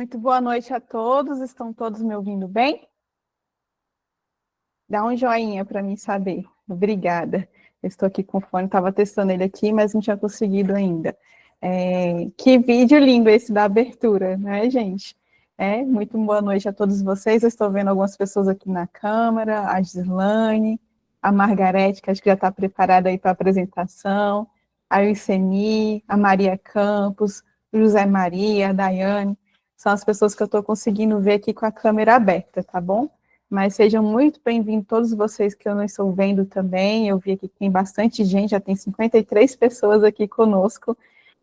Muito boa noite a todos. Estão todos me ouvindo bem? Dá um joinha para mim saber. Obrigada. Eu estou aqui com o fone, estava testando ele aqui, mas não tinha conseguido ainda. Que vídeo lindo esse da abertura, né, gente? Muito boa noite a todos vocês. Eu estou vendo algumas pessoas aqui na câmera, a Gislaine, a Margarete, que acho que já está preparada aí para a apresentação, a Iceni, a Maria Campos, o José Maria, a Daiane. São as pessoas que eu estou conseguindo ver aqui com a câmera aberta, tá bom? Mas sejam muito bem-vindos todos vocês que eu não estou vendo também. Eu vi aqui que tem bastante gente, já tem 53 pessoas aqui conosco.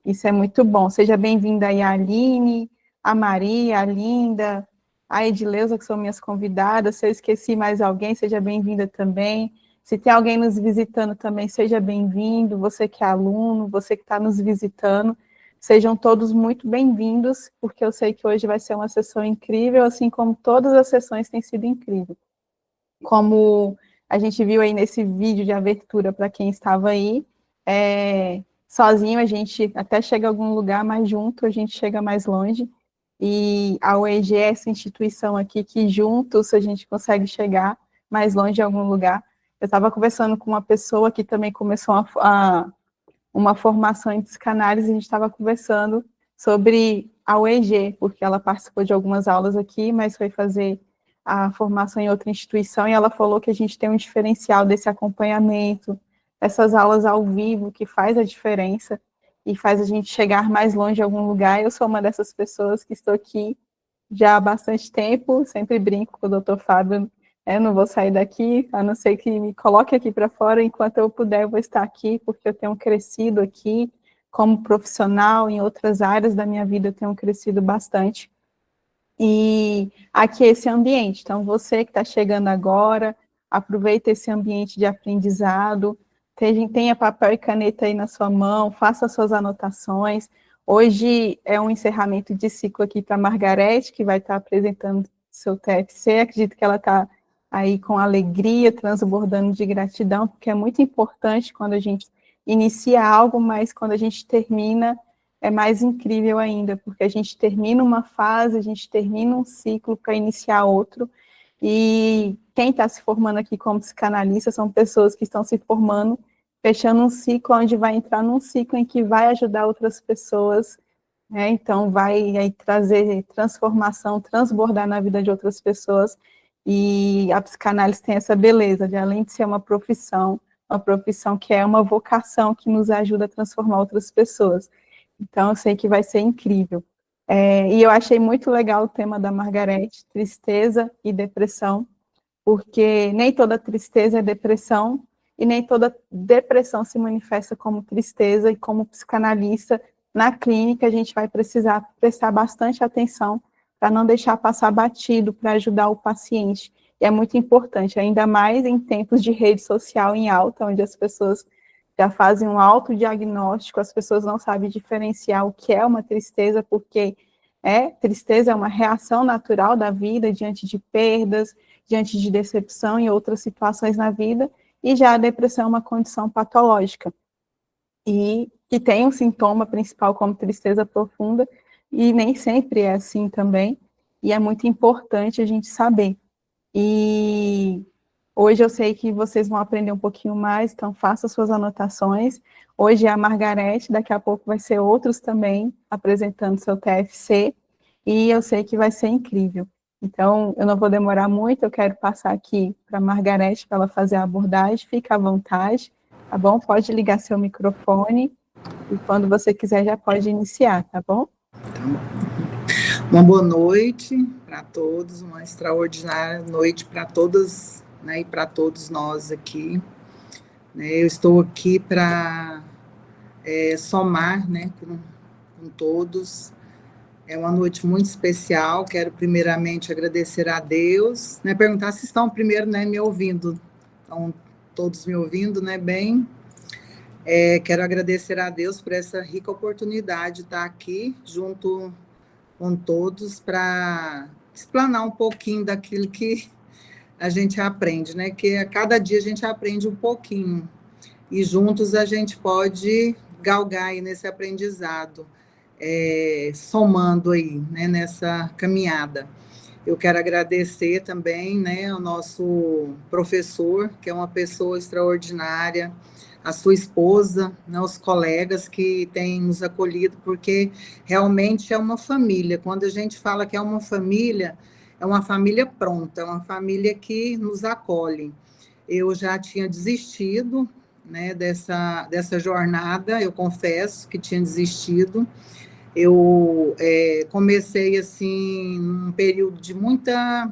Isso é muito bom. Seja bem-vinda aí a Aline, a Maria, a Linda, a Edileuza, que são minhas convidadas. Se eu esqueci mais alguém, seja bem-vinda também. Se tem alguém nos visitando também, seja bem-vindo. Você que é aluno, você que está nos visitando. Sejam todos muito bem-vindos, porque eu sei que hoje vai ser uma sessão incrível, assim como todas as sessões têm sido incríveis. Como a gente viu aí nesse vídeo de abertura, para quem estava aí, sozinho a gente até chega a algum lugar, mas junto a gente chega mais longe. E a UEG é essa instituição aqui que juntos a gente consegue chegar mais longe em algum lugar. Eu estava conversando com uma pessoa que também começou uma formação em psicanálise, a gente estava conversando sobre a UEG, porque ela participou de algumas aulas aqui, mas foi fazer a formação em outra instituição, e ela falou que a gente tem um diferencial desse acompanhamento, essas aulas ao vivo, que faz a diferença, e faz a gente chegar mais longe em algum lugar. Eu sou uma dessas pessoas que estou aqui já há bastante tempo, sempre brinco com o doutor Fábio, não vou sair daqui, a não ser que me coloque aqui para fora, enquanto eu puder, eu vou estar aqui, porque eu tenho crescido aqui como profissional, em outras áreas da minha vida eu tenho crescido bastante. E aqui é esse ambiente, então você que está chegando agora, aproveita esse ambiente de aprendizado, tenha papel e caneta aí na sua mão, faça suas anotações. Hoje é um encerramento de ciclo aqui para a Margarete, que vai estar apresentando seu TFC, acredito que ela está aí com alegria, transbordando de gratidão, porque é muito importante quando a gente inicia algo, mas quando a gente termina, é mais incrível ainda, porque a gente termina uma fase, a gente termina um ciclo para iniciar outro, e quem está se formando aqui como psicanalista são pessoas que estão se formando, fechando um ciclo onde vai entrar num ciclo em que vai ajudar outras pessoas, né? Então vai aí trazer transformação, transbordar na vida de outras pessoas, e a psicanálise tem essa beleza de, além de ser uma profissão que é uma vocação que nos ajuda a transformar outras pessoas. Então, eu sei que vai ser incrível. E eu achei muito legal o tema da Margarete, tristeza e depressão, porque nem toda tristeza é depressão, e nem toda depressão se manifesta como tristeza, e como psicanalista, na clínica, a gente vai precisar prestar bastante atenção para não deixar passar batido, para ajudar o paciente. E é muito importante, ainda mais em tempos de rede social em alta, onde as pessoas já fazem um autodiagnóstico, as pessoas não sabem diferenciar o que é uma tristeza, porque tristeza é uma reação natural da vida diante de perdas, diante de decepção e outras situações na vida, e já a depressão é uma condição patológica, e que tem um sintoma principal como tristeza profunda, e nem sempre é assim também, e é muito importante a gente saber. E hoje eu sei que vocês vão aprender um pouquinho mais, então faça suas anotações. Hoje é a Margarete, daqui a pouco vai ser outros também apresentando seu TFC, e eu sei que vai ser incrível. Então, eu não vou demorar muito, eu quero passar aqui para a Margarete para ela fazer a abordagem, fica à vontade, tá bom? Pode ligar seu microfone, e quando você quiser já pode iniciar, tá bom? Tá bom. Uma boa noite para todos, uma extraordinária noite para todas, né, e para todos nós aqui. Eu estou aqui para somar, né, com todos. É uma noite muito especial. Quero primeiramente agradecer a Deus, né, perguntar se estão primeiro, né, me ouvindo. Estão todos me ouvindo, né, bem? Quero agradecer a Deus por essa rica oportunidade de estar aqui junto com todos para explanar um pouquinho daquilo que a gente aprende, né? Que a cada dia a gente aprende um pouquinho, e juntos a gente pode galgar aí nesse aprendizado. somando aí, né, nessa caminhada. Eu quero agradecer também, né, ao nosso professor, que é uma pessoa extraordinária, a sua esposa, né, os colegas que têm nos acolhido, porque realmente é uma família. Quando a gente fala que é uma família pronta, é uma família que nos acolhe. Eu já tinha desistido, né, dessa jornada, eu confesso que tinha desistido. Eu comecei, assim, num período de muita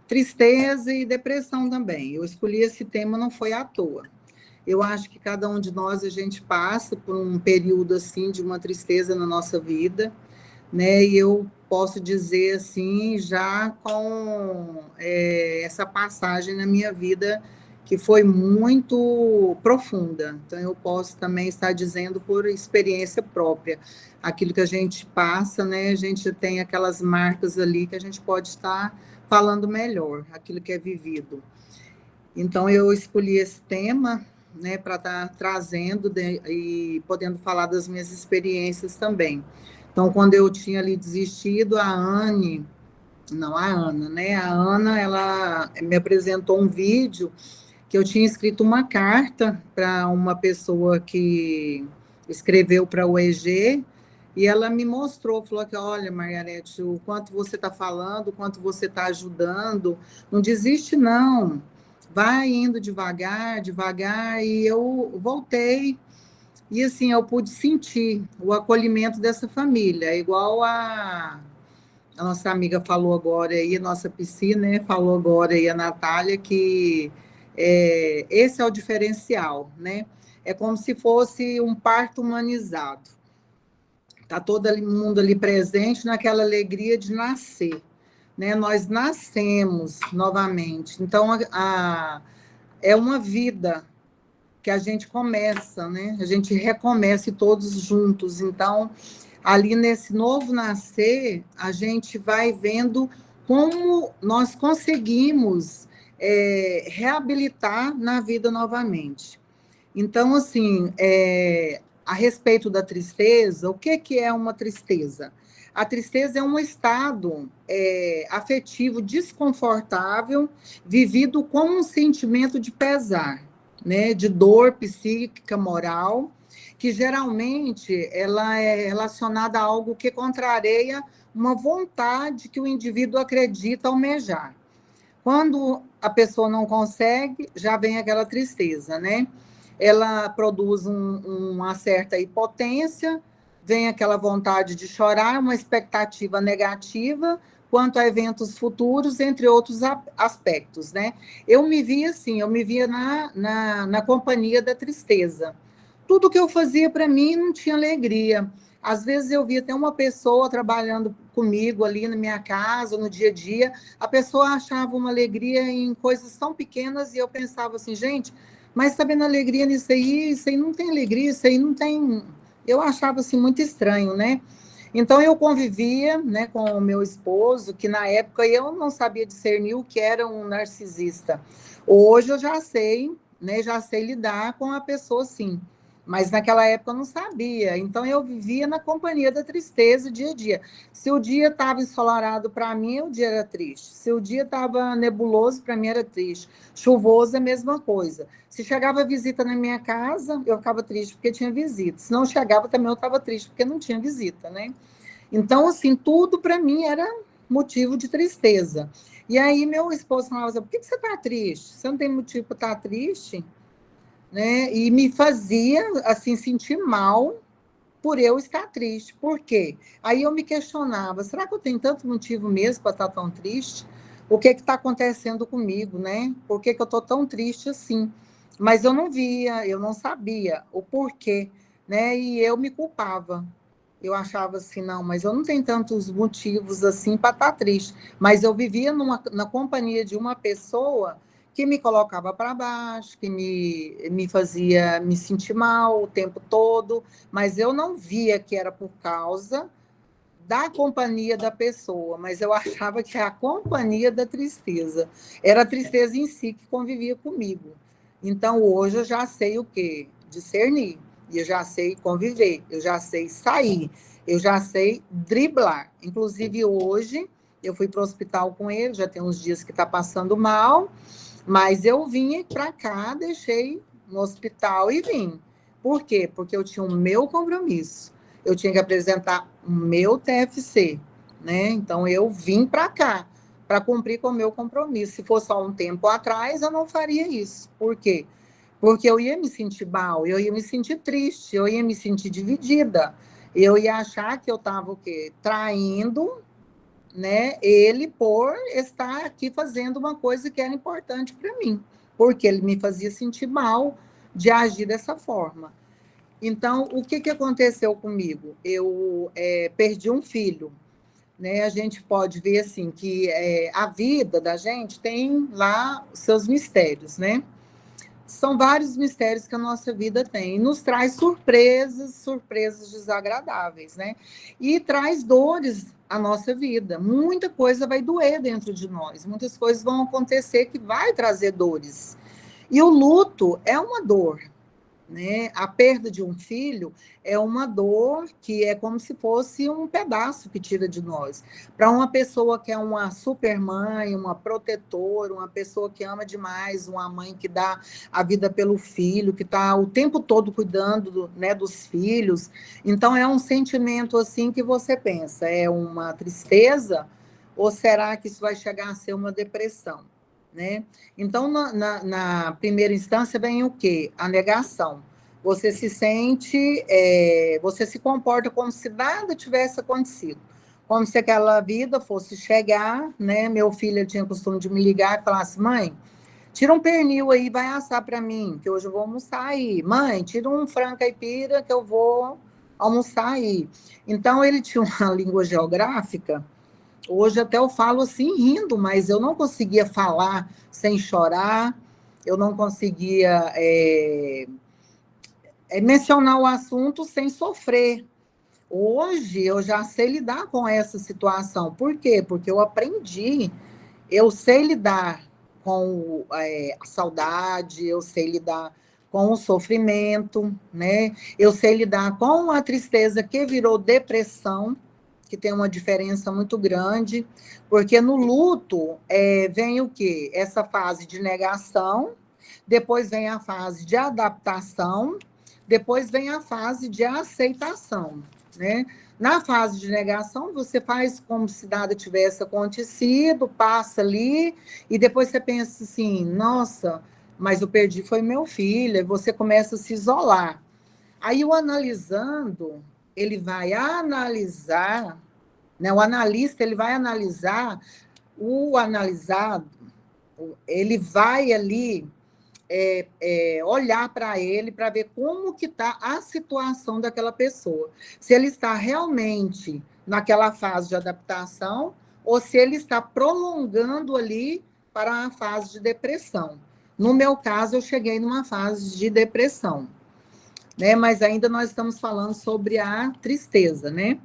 tristeza e depressão também. Eu escolhi esse tema, não foi à toa. Eu acho que cada um de nós, a gente passa por um período, assim, de uma tristeza na nossa vida, né? E eu posso dizer, assim, já com essa passagem na minha vida, que foi muito profunda. Então, eu posso também estar dizendo por experiência própria. Aquilo que a gente passa, né? A gente tem aquelas marcas ali que a gente pode estar falando melhor, aquilo que é vivido. Então, eu escolhi esse tema, né, para estar trazendo e podendo falar das minhas experiências também. Então, quando eu tinha ali desistido, a Ana, né? A Ana, ela me apresentou um vídeo que eu tinha escrito uma carta para uma pessoa que escreveu para o EG, e ela me mostrou, falou que, olha, Margarete, o quanto você está falando, o quanto você está ajudando, não desiste, não. Vai indo devagar, devagar, e eu voltei, e assim, eu pude sentir o acolhimento dessa família, igual a nossa amiga falou agora aí, a nossa piscina, né, falou agora aí a Natália, que esse é o diferencial, né? É como se fosse um parto humanizado. Está todo mundo ali presente naquela alegria de nascer, né? Nós nascemos novamente. Então, é uma vida que a gente começa, né? A gente recomeça todos juntos. Então, ali nesse novo nascer, a gente vai vendo como nós conseguimos reabilitar na vida novamente. Então, assim, a respeito da tristeza, o que é uma tristeza? A tristeza é um estado afetivo desconfortável, vivido como um sentimento de pesar, né, de dor psíquica, moral, que geralmente ela é relacionada a algo que contraria uma vontade que o indivíduo acredita almejar. Quando a pessoa não consegue, já vem aquela tristeza, né? Ela produz uma certa impotência, vem aquela vontade de chorar, uma expectativa negativa quanto a eventos futuros, entre outros aspectos, né? Eu me via assim, eu me via na companhia da tristeza. Tudo que eu fazia para mim não tinha alegria. Às vezes eu via até uma pessoa trabalhando comigo ali na minha casa, no dia a dia, a pessoa achava uma alegria em coisas tão pequenas e eu pensava assim, gente, mas está vendo alegria nisso aí? Isso aí não tem alegria, isso aí não tem... Eu achava assim muito estranho, né? Então eu convivia, né, com o meu esposo, que na época eu não sabia discernir o que era um narcisista. Hoje eu já sei, né, já sei lidar com a pessoa sim. Mas naquela época eu não sabia. Então eu vivia na companhia da tristeza dia a dia. Se o dia estava ensolarado para mim, o dia era triste. Se o dia estava nebuloso, para mim era triste. Chuvoso é a mesma coisa. Se chegava visita na minha casa, eu ficava triste porque tinha visita. Se não chegava, também eu estava triste porque não tinha visita, né? Então, assim, tudo para mim era motivo de tristeza. E aí meu esposo falava assim, por que você está triste? Você não tem motivo para estar triste? Né? E me fazia assim sentir mal por eu estar triste. Por quê? Aí eu me questionava, será que eu tenho tanto motivo mesmo para estar tão triste? O que está acontecendo comigo, né? Por que eu estou tão triste assim? Mas eu não via, eu não sabia o porquê, né? E eu me culpava. Eu achava assim, não, mas eu não tenho tantos motivos assim para estar triste. Mas eu vivia na companhia de uma pessoa que me colocava para baixo, que me fazia me sentir mal o tempo todo, mas eu não via que era por causa da companhia da pessoa, mas eu achava que era a companhia da tristeza. Era a tristeza em si que convivia comigo. Então, hoje eu já sei o quê? Discernir. E eu já sei conviver, eu já sei sair. Eu já sei driblar. Inclusive, hoje, eu fui para o hospital com ele, já tem uns dias que está passando mal, mas eu vim para cá, deixei no hospital e vim. Por quê? Porque eu tinha o meu compromisso. Eu tinha que apresentar o meu TFC, né? Então, eu vim para cá para cumprir com o meu compromisso. Se fosse só um tempo atrás, eu não faria isso. Por quê? Porque eu ia me sentir mal, eu ia me sentir triste, eu ia me sentir dividida. Eu ia achar que eu estava o quê? Traindo, né, ele por estar aqui fazendo uma coisa que era importante para mim, porque ele me fazia sentir mal de agir dessa forma. Então, o que aconteceu comigo? Eu perdi um filho, né? A gente pode ver assim que a vida da gente tem lá os seus mistérios, né? São vários mistérios que a nossa vida tem. E nos traz surpresas, surpresas desagradáveis, né? E traz dores à nossa vida. Muita coisa vai doer dentro de nós. Muitas coisas vão acontecer que vai trazer dores. E o luto é uma dor, né? A perda de um filho é uma dor que é como se fosse um pedaço que tira de nós. Para uma pessoa que é uma super mãe, uma protetora, uma pessoa que ama demais, uma mãe que dá a vida pelo filho, que está o tempo todo cuidando, né, dos filhos. Então, é um sentimento assim que você pensa, é uma tristeza ou será que isso vai chegar a ser uma depressão? Né? Então, na primeira instância, vem o quê? A negação. Você se sente, você se comporta como se nada tivesse acontecido, como se aquela vida fosse chegar, né? Meu filho tinha o costume de me ligar e falar assim, mãe, tira um pernil aí, vai assar para mim, que hoje eu vou almoçar aí. Mãe, tira um frango caipira que eu vou almoçar aí. Então, ele tinha uma língua geográfica. Hoje até eu falo assim, rindo, mas eu não conseguia falar sem chorar, eu não conseguia mencionar o assunto sem sofrer. Hoje eu já sei lidar com essa situação. Por quê? Porque eu aprendi, eu sei lidar com a saudade, eu sei lidar com o sofrimento, né? Eu sei lidar com a tristeza que virou depressão, que tem uma diferença muito grande, porque no luto vem o quê? Essa fase de negação, depois vem a fase de adaptação, depois vem a fase de aceitação, né? Na fase de negação, você faz como se nada tivesse acontecido, passa ali, e depois você pensa assim, nossa, mas eu perdi foi meu filho, e você começa a se isolar. Aí o analisando, ele vai analisar, né? O analista ele vai analisar, o analisado, ele vai ali olhar para ele para ver como que está a situação daquela pessoa. Se ele está realmente naquela fase de adaptação ou se ele está prolongando ali para a fase de depressão. No meu caso, eu cheguei numa fase de depressão, né? Mas ainda nós estamos falando sobre a tristeza, né?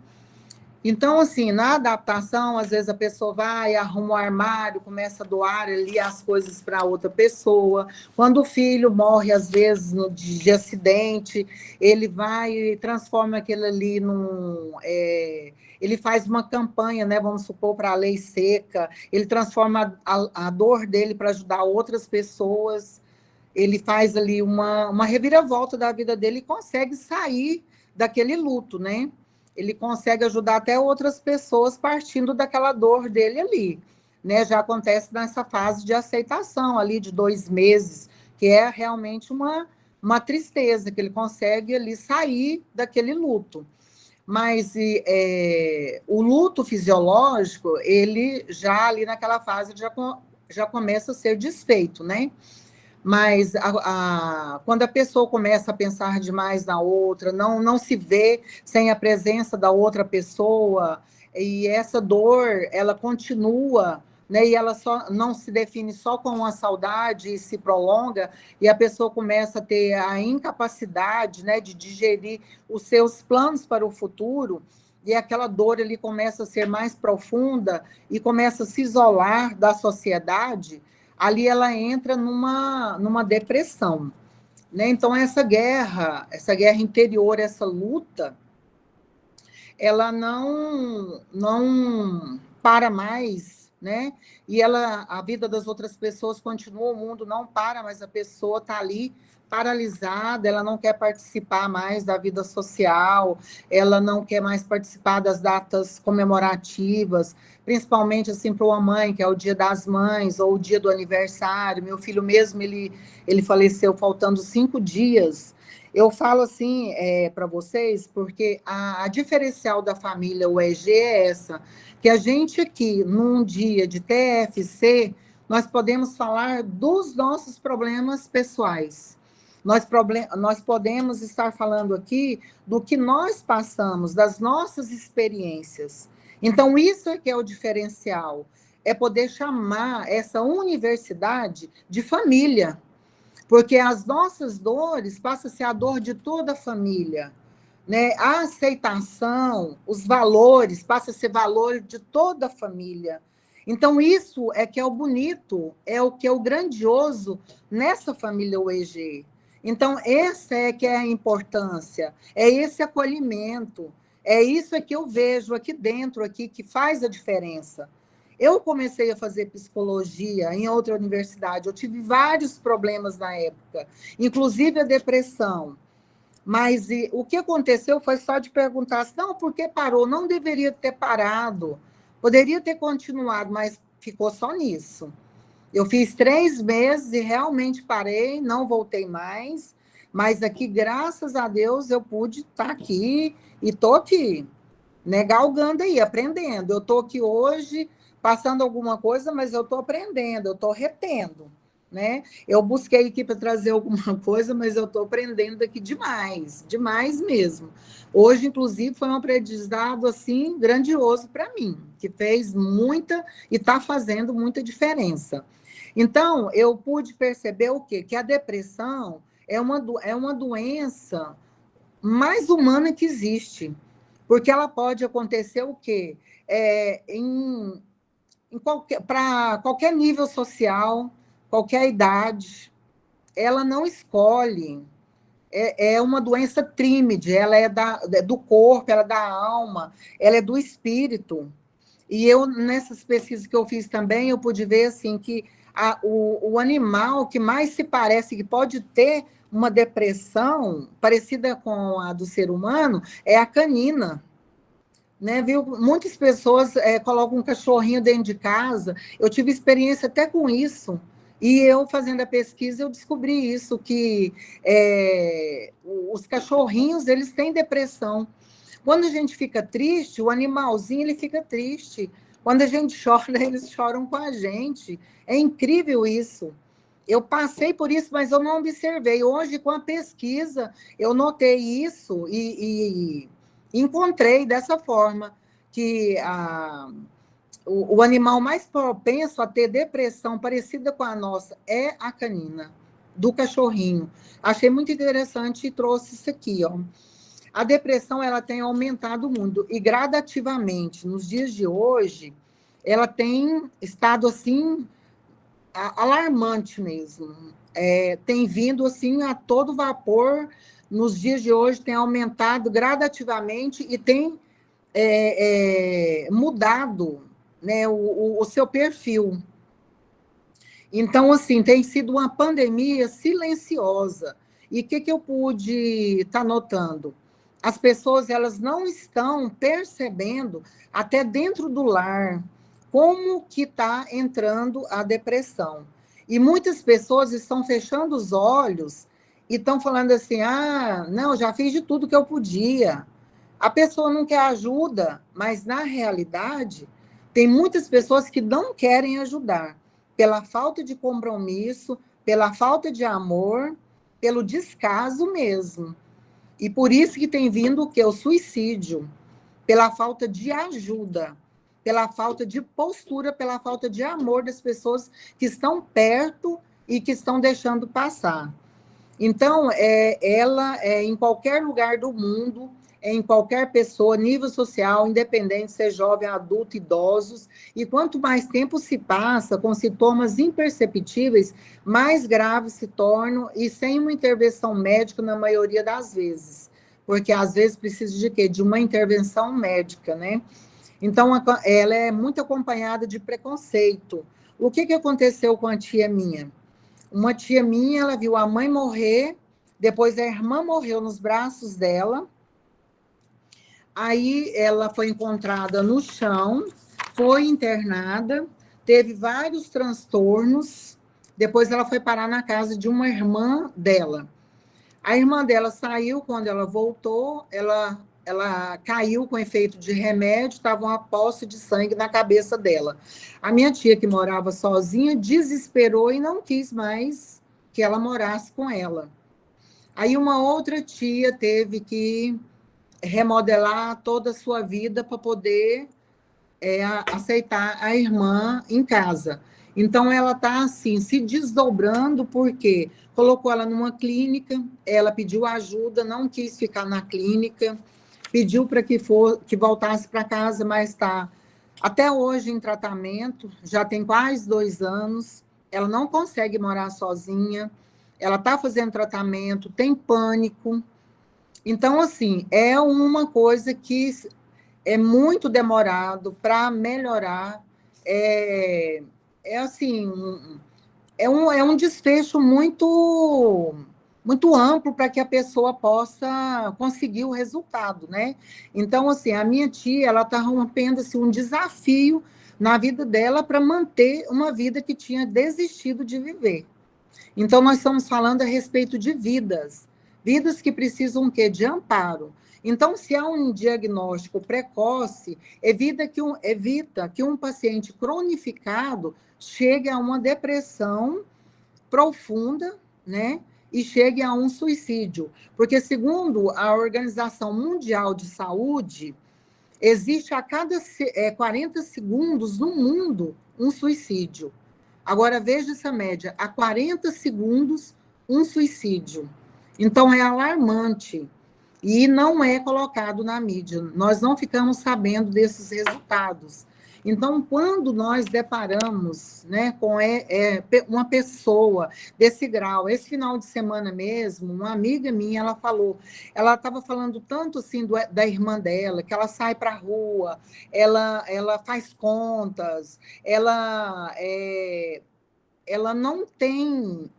Então, assim, na adaptação, às vezes a pessoa vai, arruma um armário, começa a doar ali as coisas para outra pessoa. Quando o filho morre, às vezes, de acidente, ele vai e transforma aquilo ali num... ele faz uma campanha, né, vamos supor, para a lei seca, ele transforma a dor dele para ajudar outras pessoas, ele faz ali uma reviravolta da vida dele e consegue sair daquele luto, né? Ele consegue ajudar até outras pessoas partindo daquela dor dele ali, né? Já acontece nessa fase de aceitação ali de 2 meses, que é realmente uma tristeza, que ele consegue ali sair daquele luto. Mas o luto fisiológico, ele já ali naquela fase já começa a ser desfeito, né? Mas quando a pessoa começa a pensar demais na outra, não se vê sem a presença da outra pessoa, e essa dor, ela continua, né, e ela só não se define só com a saudade e se prolonga, e a pessoa começa a ter a incapacidade, né, de digerir os seus planos para o futuro, e aquela dor ali começa a ser mais profunda e começa a se isolar da sociedade, ali ela entra numa depressão, né? Então, essa guerra interior, essa luta, ela não para mais, né? E a vida das outras pessoas continua, o mundo não para, mas a pessoa está ali paralisada, ela não quer participar mais da vida social, ela não quer mais participar das datas comemorativas, principalmente assim para uma mãe, que é o Dia das Mães, ou o dia do aniversário. Meu filho mesmo, ele faleceu faltando 5 dias. Eu falo assim para vocês, porque a diferencial da família UEG é essa, que a gente aqui, num dia de TFC, nós podemos falar dos nossos problemas pessoais. Nós podemos estar falando aqui do que nós passamos, das nossas experiências. Então, isso é que é o diferencial, é poder chamar essa universidade de família, porque as nossas dores passam a ser a dor de toda a família, né? A aceitação, os valores, passam a ser valor de toda a família. Então, isso é que é o bonito, é o que é o grandioso nessa família UEG. Então, essa é que é a importância, é esse acolhimento, é isso que eu vejo aqui dentro, aqui, que faz a diferença. Eu comecei a fazer psicologia em outra universidade, eu tive vários problemas na época, inclusive a depressão. Mas o que aconteceu foi só de perguntar assim, não, por que parou? Não deveria ter parado, poderia ter continuado, mas ficou só nisso. Eu fiz 3 meses e realmente parei, não voltei mais, mas aqui, graças a Deus, eu pude estar aqui e estou aqui, né, galgando aí, aprendendo. Eu estou aqui hoje, passando alguma coisa, mas eu estou aprendendo, eu estou retendo, né? Eu busquei aqui para trazer alguma coisa, mas eu estou aprendendo aqui demais, demais mesmo. Hoje, inclusive, foi um aprendizado, assim, grandioso para mim, que fez muita, e está fazendo muita diferença. Então, eu pude perceber o quê? Que a depressão é uma doença mais humana que existe, porque ela pode acontecer o quê? Para qualquer nível social, qualquer idade, ela não escolhe. É uma doença trímide, ela é do corpo, ela é da alma, ela é do espírito. E eu, nessas pesquisas que eu fiz também, eu pude ver assim, que o animal que mais se parece, que pode ter uma depressão parecida com a do ser humano, é a canina. Né, viu? Muitas pessoas colocam um cachorrinho dentro de casa. Eu tive experiência até com isso. E eu, fazendo a pesquisa, eu descobri isso, que os cachorrinhos, eles têm depressão. Quando a gente fica triste, o animalzinho, ele fica triste. Quando a gente chora, eles choram com a gente. É incrível isso. Eu passei por isso, mas eu não observei. Hoje, com a pesquisa, eu notei isso e encontrei dessa forma que o animal mais propenso a ter depressão parecida com a nossa é a canina, do cachorrinho. Achei muito interessante e trouxe isso aqui, ó. A depressão, ela tem aumentado muito e gradativamente. Nos dias de hoje, ela tem estado assim alarmante mesmo. Tem vindo assim a todo vapor. Nos dias de hoje tem aumentado gradativamente e tem mudado, né, o seu perfil. Então, assim, tem sido uma pandemia silenciosa. E o que eu pude estar notando? As pessoas, elas não estão percebendo, até dentro do lar, como que está entrando a depressão. E muitas pessoas estão fechando os olhos e estão falando assim, não, já fiz de tudo que eu podia. A pessoa não quer ajuda, mas, na realidade, tem muitas pessoas que não querem ajudar, pela falta de compromisso, pela falta de amor, pelo descaso mesmo. E por isso que tem vindo o quê? O suicídio, pela falta de ajuda, pela falta de postura, pela falta de amor das pessoas que estão perto e que estão deixando passar. Então, ela em qualquer lugar do mundo, em qualquer pessoa, nível social, independente, ser jovem, adulto, idosos, e quanto mais tempo se passa com sintomas imperceptíveis, mais graves se tornam e sem uma intervenção médica na maioria das vezes. porque às vezes precisa de quê? De uma intervenção médica, né? Então, ela é muito acompanhada de preconceito. O que aconteceu com a tia minha? Uma tia minha, ela viu a mãe morrer, depois a irmã morreu nos braços dela, aí ela foi encontrada no chão, foi internada, teve vários transtornos, depois ela foi parar na casa de uma irmã dela. A irmã dela saiu, quando ela voltou, ela caiu com efeito de remédio, estava uma poça de sangue na cabeça dela. A minha tia, que morava sozinha, desesperou e não quis mais que ela morasse com ela. Aí uma outra tia teve que remodelar toda a sua vida para poder aceitar a irmã em casa. Então, ela está, assim, se desdobrando, porque colocou ela numa clínica, ela pediu ajuda, não quis ficar na clínica, pediu para que voltasse para casa, mas está até hoje em tratamento, já tem quase 2 anos, ela não consegue morar sozinha, ela está fazendo tratamento, tem pânico. Então, assim, é uma coisa que é muito demorado para melhorar. Assim, é um desfecho muito amplo para que a pessoa possa conseguir o resultado, né? Então, assim, a minha tia, ela está rompendo assim, um desafio na vida dela para manter uma vida que tinha desistido de viver. Então, nós estamos falando a respeito de vidas, vidas que precisam o quê? De amparo. Então, se há um diagnóstico precoce, evita que um paciente cronificado chegue a uma depressão profunda, né? E chegue a um suicídio. Porque, segundo a Organização Mundial de Saúde, existe a cada 40 segundos no mundo um suicídio. Agora, veja essa média, a 40 segundos, um suicídio. Então, é alarmante e não é colocado na mídia. Nós não ficamos sabendo desses resultados. Então, quando nós deparamos, né, com uma pessoa desse grau, esse final de semana mesmo, uma amiga minha, ela estava falando tanto assim da irmã dela, que ela sai para a rua, ela faz contas, ela não tem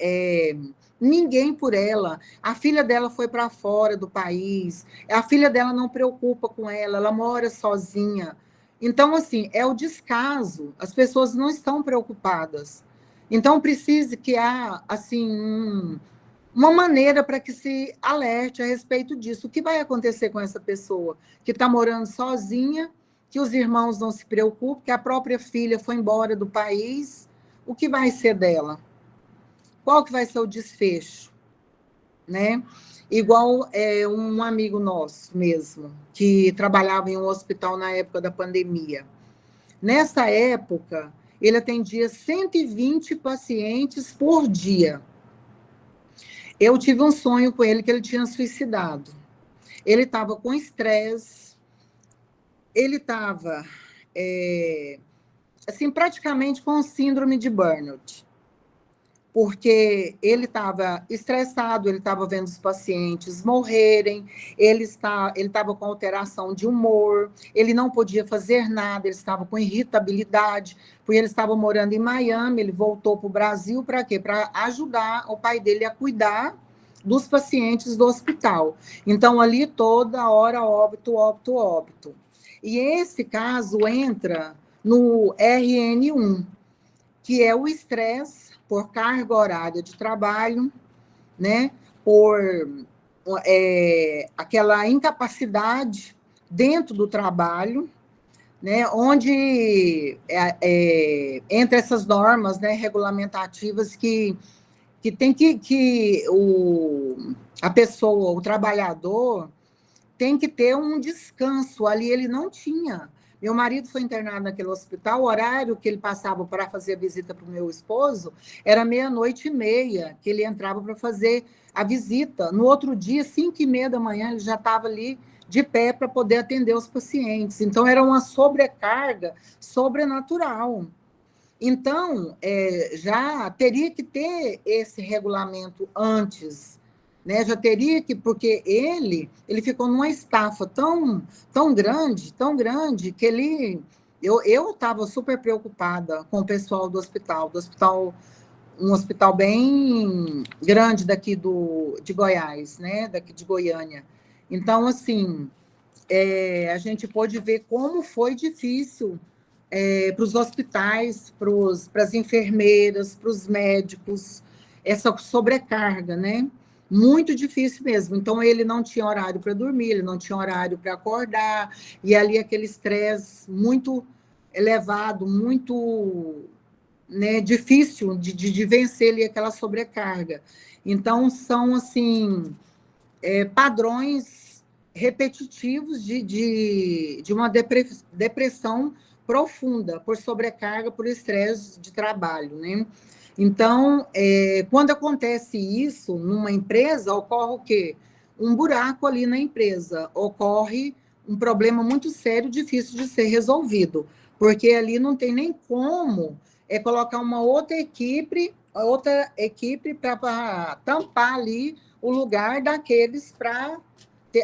ninguém por ela. A filha dela foi para fora do país, a filha dela não preocupa com ela mora sozinha. Então, assim, é o descaso, as pessoas não estão preocupadas. Então, precisa que há, assim, uma maneira para que se alerte a respeito disso. O que vai acontecer com essa pessoa que está morando sozinha, que os irmãos não se preocupam, que a própria filha foi embora do país? O que vai ser dela? Qual que vai ser o desfecho? Né? Igual um amigo nosso mesmo, que trabalhava em um hospital na época da pandemia. Nessa época, ele atendia 120 pacientes por dia. Eu tive um sonho com ele que ele tinha suicidado. Ele estava com estresse, ele estava, assim, praticamente com síndrome de burnout, porque ele estava estressado, ele estava vendo os pacientes morrerem, ele estava com alteração de humor, ele não podia fazer nada, ele estava com irritabilidade, porque ele estava morando em Miami, ele voltou para o Brasil para quê? Para ajudar o pai dele a cuidar dos pacientes do hospital. Então, ali toda hora, óbito, óbito, óbito. E esse caso entra no RN1, que é o estresse por carga horária de trabalho, né? Por aquela incapacidade dentro do trabalho, né? Onde, entre essas normas, né, regulamentativas que tem a pessoa, o trabalhador, tem que ter um descanso. Ali ele não tinha. Meu marido foi internado naquele hospital, o horário que ele passava para fazer a visita para o meu esposo era 00:30, que ele entrava para fazer a visita. No outro dia, 5:30 da manhã, ele já estava ali de pé para poder atender os pacientes. Então, era uma sobrecarga sobrenatural. Então, já teria que ter esse regulamento antes, né? Já teria que, porque ele ficou numa estafa tão grande, que eu estava super preocupada com o pessoal do hospital, um hospital bem grande daqui de Goiás, né? Daqui de Goiânia. Então, assim, a gente pôde ver como foi difícil para os hospitais, para as enfermeiras, para os médicos, essa sobrecarga, né? Muito difícil mesmo. Então, ele não tinha horário para dormir, ele não tinha horário para acordar, e ali aquele estresse muito elevado, muito, né, difícil de vencer ali aquela sobrecarga. Então, são, assim, padrões repetitivos de uma depressão profunda, por sobrecarga, por estresse de trabalho, né? Então, quando acontece isso numa empresa, ocorre o quê? Um buraco ali na empresa, ocorre um problema muito sério, difícil de ser resolvido, porque ali não tem nem como colocar uma outra equipe para tampar ali o lugar daqueles para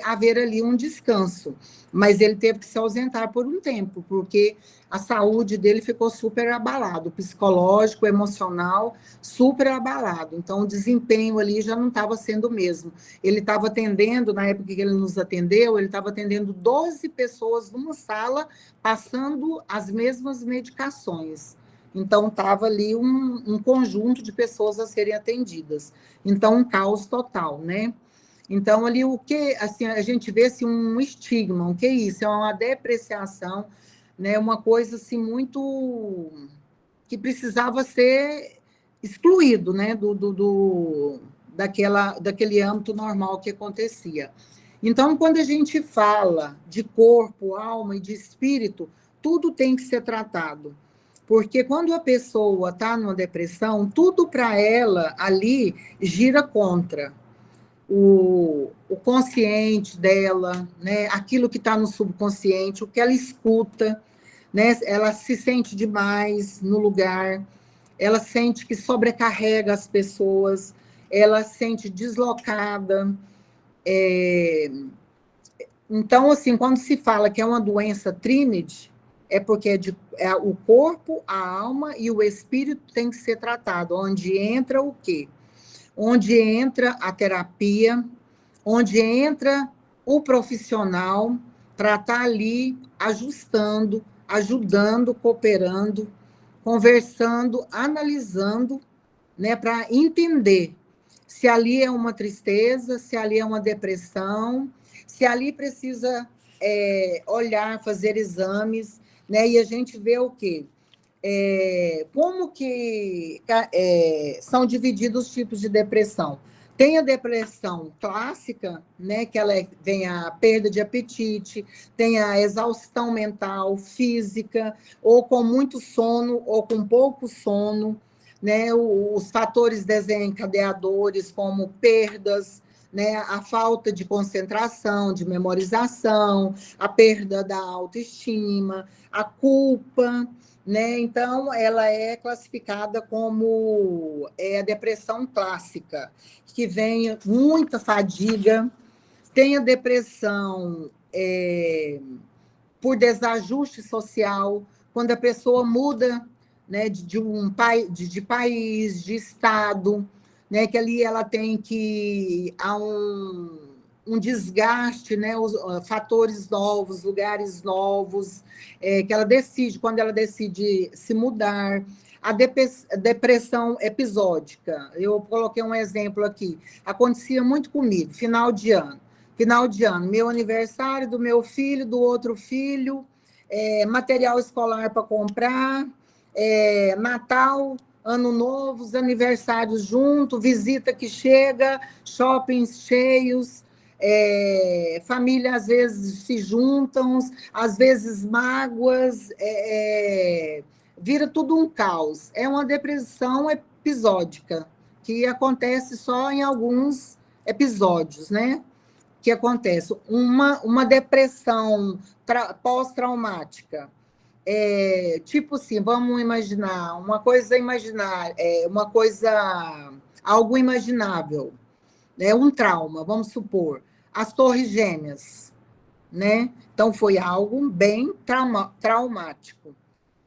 haver ali um descanso. Mas ele teve que se ausentar por um tempo, porque a saúde dele ficou super abalado, psicológico, emocional, super abalado. Então, o desempenho ali já não estava sendo o mesmo. Ele estava atendendo, na época que ele nos atendeu, ele estava atendendo 12 pessoas numa sala, passando as mesmas medicações. Então, estava ali um conjunto de pessoas a serem atendidas. Então, um caos total, né? Então, ali o que, assim, a gente vê assim, um estigma, o que é isso? É uma depreciação, né? Uma coisa assim, muito que precisava ser excluído, né? Daquele âmbito normal que acontecia. Então, quando a gente fala de corpo, alma e de espírito, tudo tem que ser tratado. Porque quando a pessoa está numa depressão, tudo para ela ali gira contra o consciente dela, né? Aquilo que está no subconsciente, o que ela escuta, né? Ela se sente demais no lugar, ela sente que sobrecarrega as pessoas, ela se sente deslocada. Então, assim, quando se fala que é uma doença tríade, é porque o corpo, a alma e o espírito tem que ser tratado, onde entra o quê? Onde entra a terapia, onde entra o profissional para estar ali ajustando, ajudando, cooperando, conversando, analisando, né, para entender se ali é uma tristeza, se ali é uma depressão, se ali precisa olhar, fazer exames, né, e a gente vê o quê? Como que são divididos os tipos de depressão? Tem a depressão clássica, né, que vem a perda de apetite, tem a exaustão mental, física, ou com muito sono, ou com pouco sono, né, os fatores desencadeadores, como perdas, né, a falta de concentração, de memorização, a perda da autoestima, a culpa, né? Então, ela é classificada como a depressão clássica, que vem muita fadiga, tem a depressão por desajuste social, quando a pessoa muda, né, de país, de estado, né, que ali ela tem que há um desgaste, né, os fatores novos, lugares novos, que ela decide, quando ela decide se mudar. A depressão episódica, eu coloquei um exemplo aqui, acontecia muito comigo, final de ano, meu aniversário, do meu filho, do outro filho, material escolar para comprar, Natal, Ano Novo, os aniversários junto, visita que chega, shoppings cheios, família às vezes se juntam, às vezes mágoas, vira tudo um caos. É uma depressão episódica, que acontece só em alguns episódios, né? Que acontece uma depressão pós-traumática. Tipo assim, vamos imaginar, algo imaginável. é um trauma, vamos supor, as Torres Gêmeas, né? Então, foi algo bem traumático.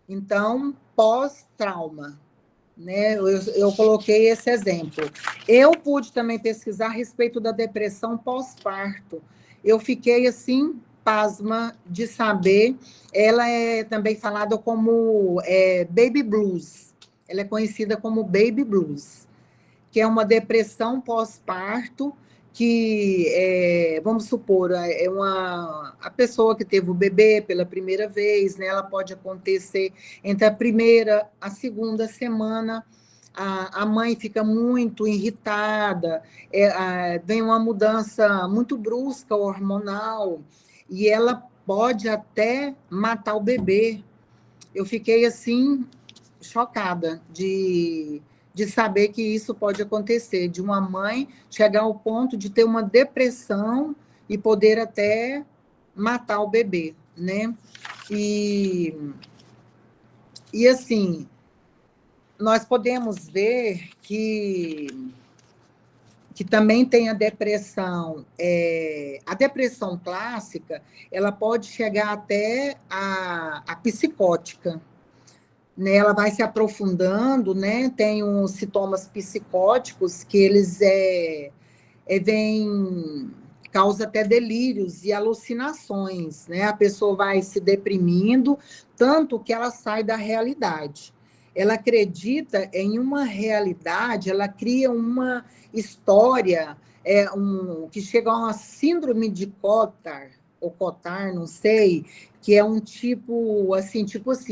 Então, pós-trauma, né? Eu coloquei esse exemplo. Eu pude também pesquisar a respeito da depressão pós-parto. Eu fiquei, assim, pasma de saber. Ela é também falada como baby blues. Ela é conhecida como baby blues, que é uma depressão pós-parto, que, vamos supor, a pessoa que teve o bebê pela primeira vez, né, ela pode acontecer entre a primeira, a segunda semana, a mãe fica muito irritada, vem uma mudança muito brusca hormonal, e ela pode até matar o bebê. Eu fiquei, assim, chocada de saber que isso pode acontecer, de uma mãe chegar ao ponto de ter uma depressão e poder até matar o bebê, né? E assim, nós podemos ver que também tem a depressão clássica, ela pode chegar até a psicótica, né, ela vai se aprofundando, né? Tem uns sintomas psicóticos que eles vêm, causa até delírios e alucinações, né? A pessoa vai se deprimindo, tanto que ela sai da realidade. Ela acredita em uma realidade, ela cria uma história, que chega a uma síndrome de Cotard, ou Cotard, não sei, que é um tipo assim,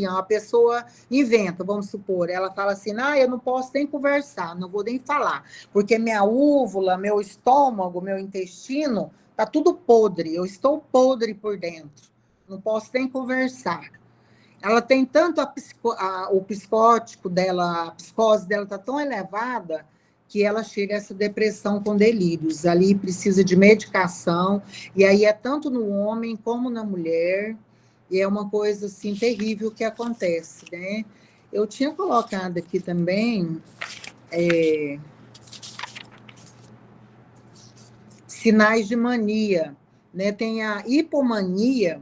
uma pessoa inventa, vamos supor, ela fala assim, eu não posso nem conversar, não vou nem falar, porque minha úvula, meu estômago, meu intestino, está tudo podre, eu estou podre por dentro, não posso nem conversar. Ela tem tanto o psicótico dela, a psicose dela está tão elevada que ela chega a essa depressão com delírios. Ali precisa de medicação, e aí é tanto no homem como na mulher, e é uma coisa assim terrível que acontece, né? Eu tinha colocado aqui também sinais de mania, né? Tem a hipomania,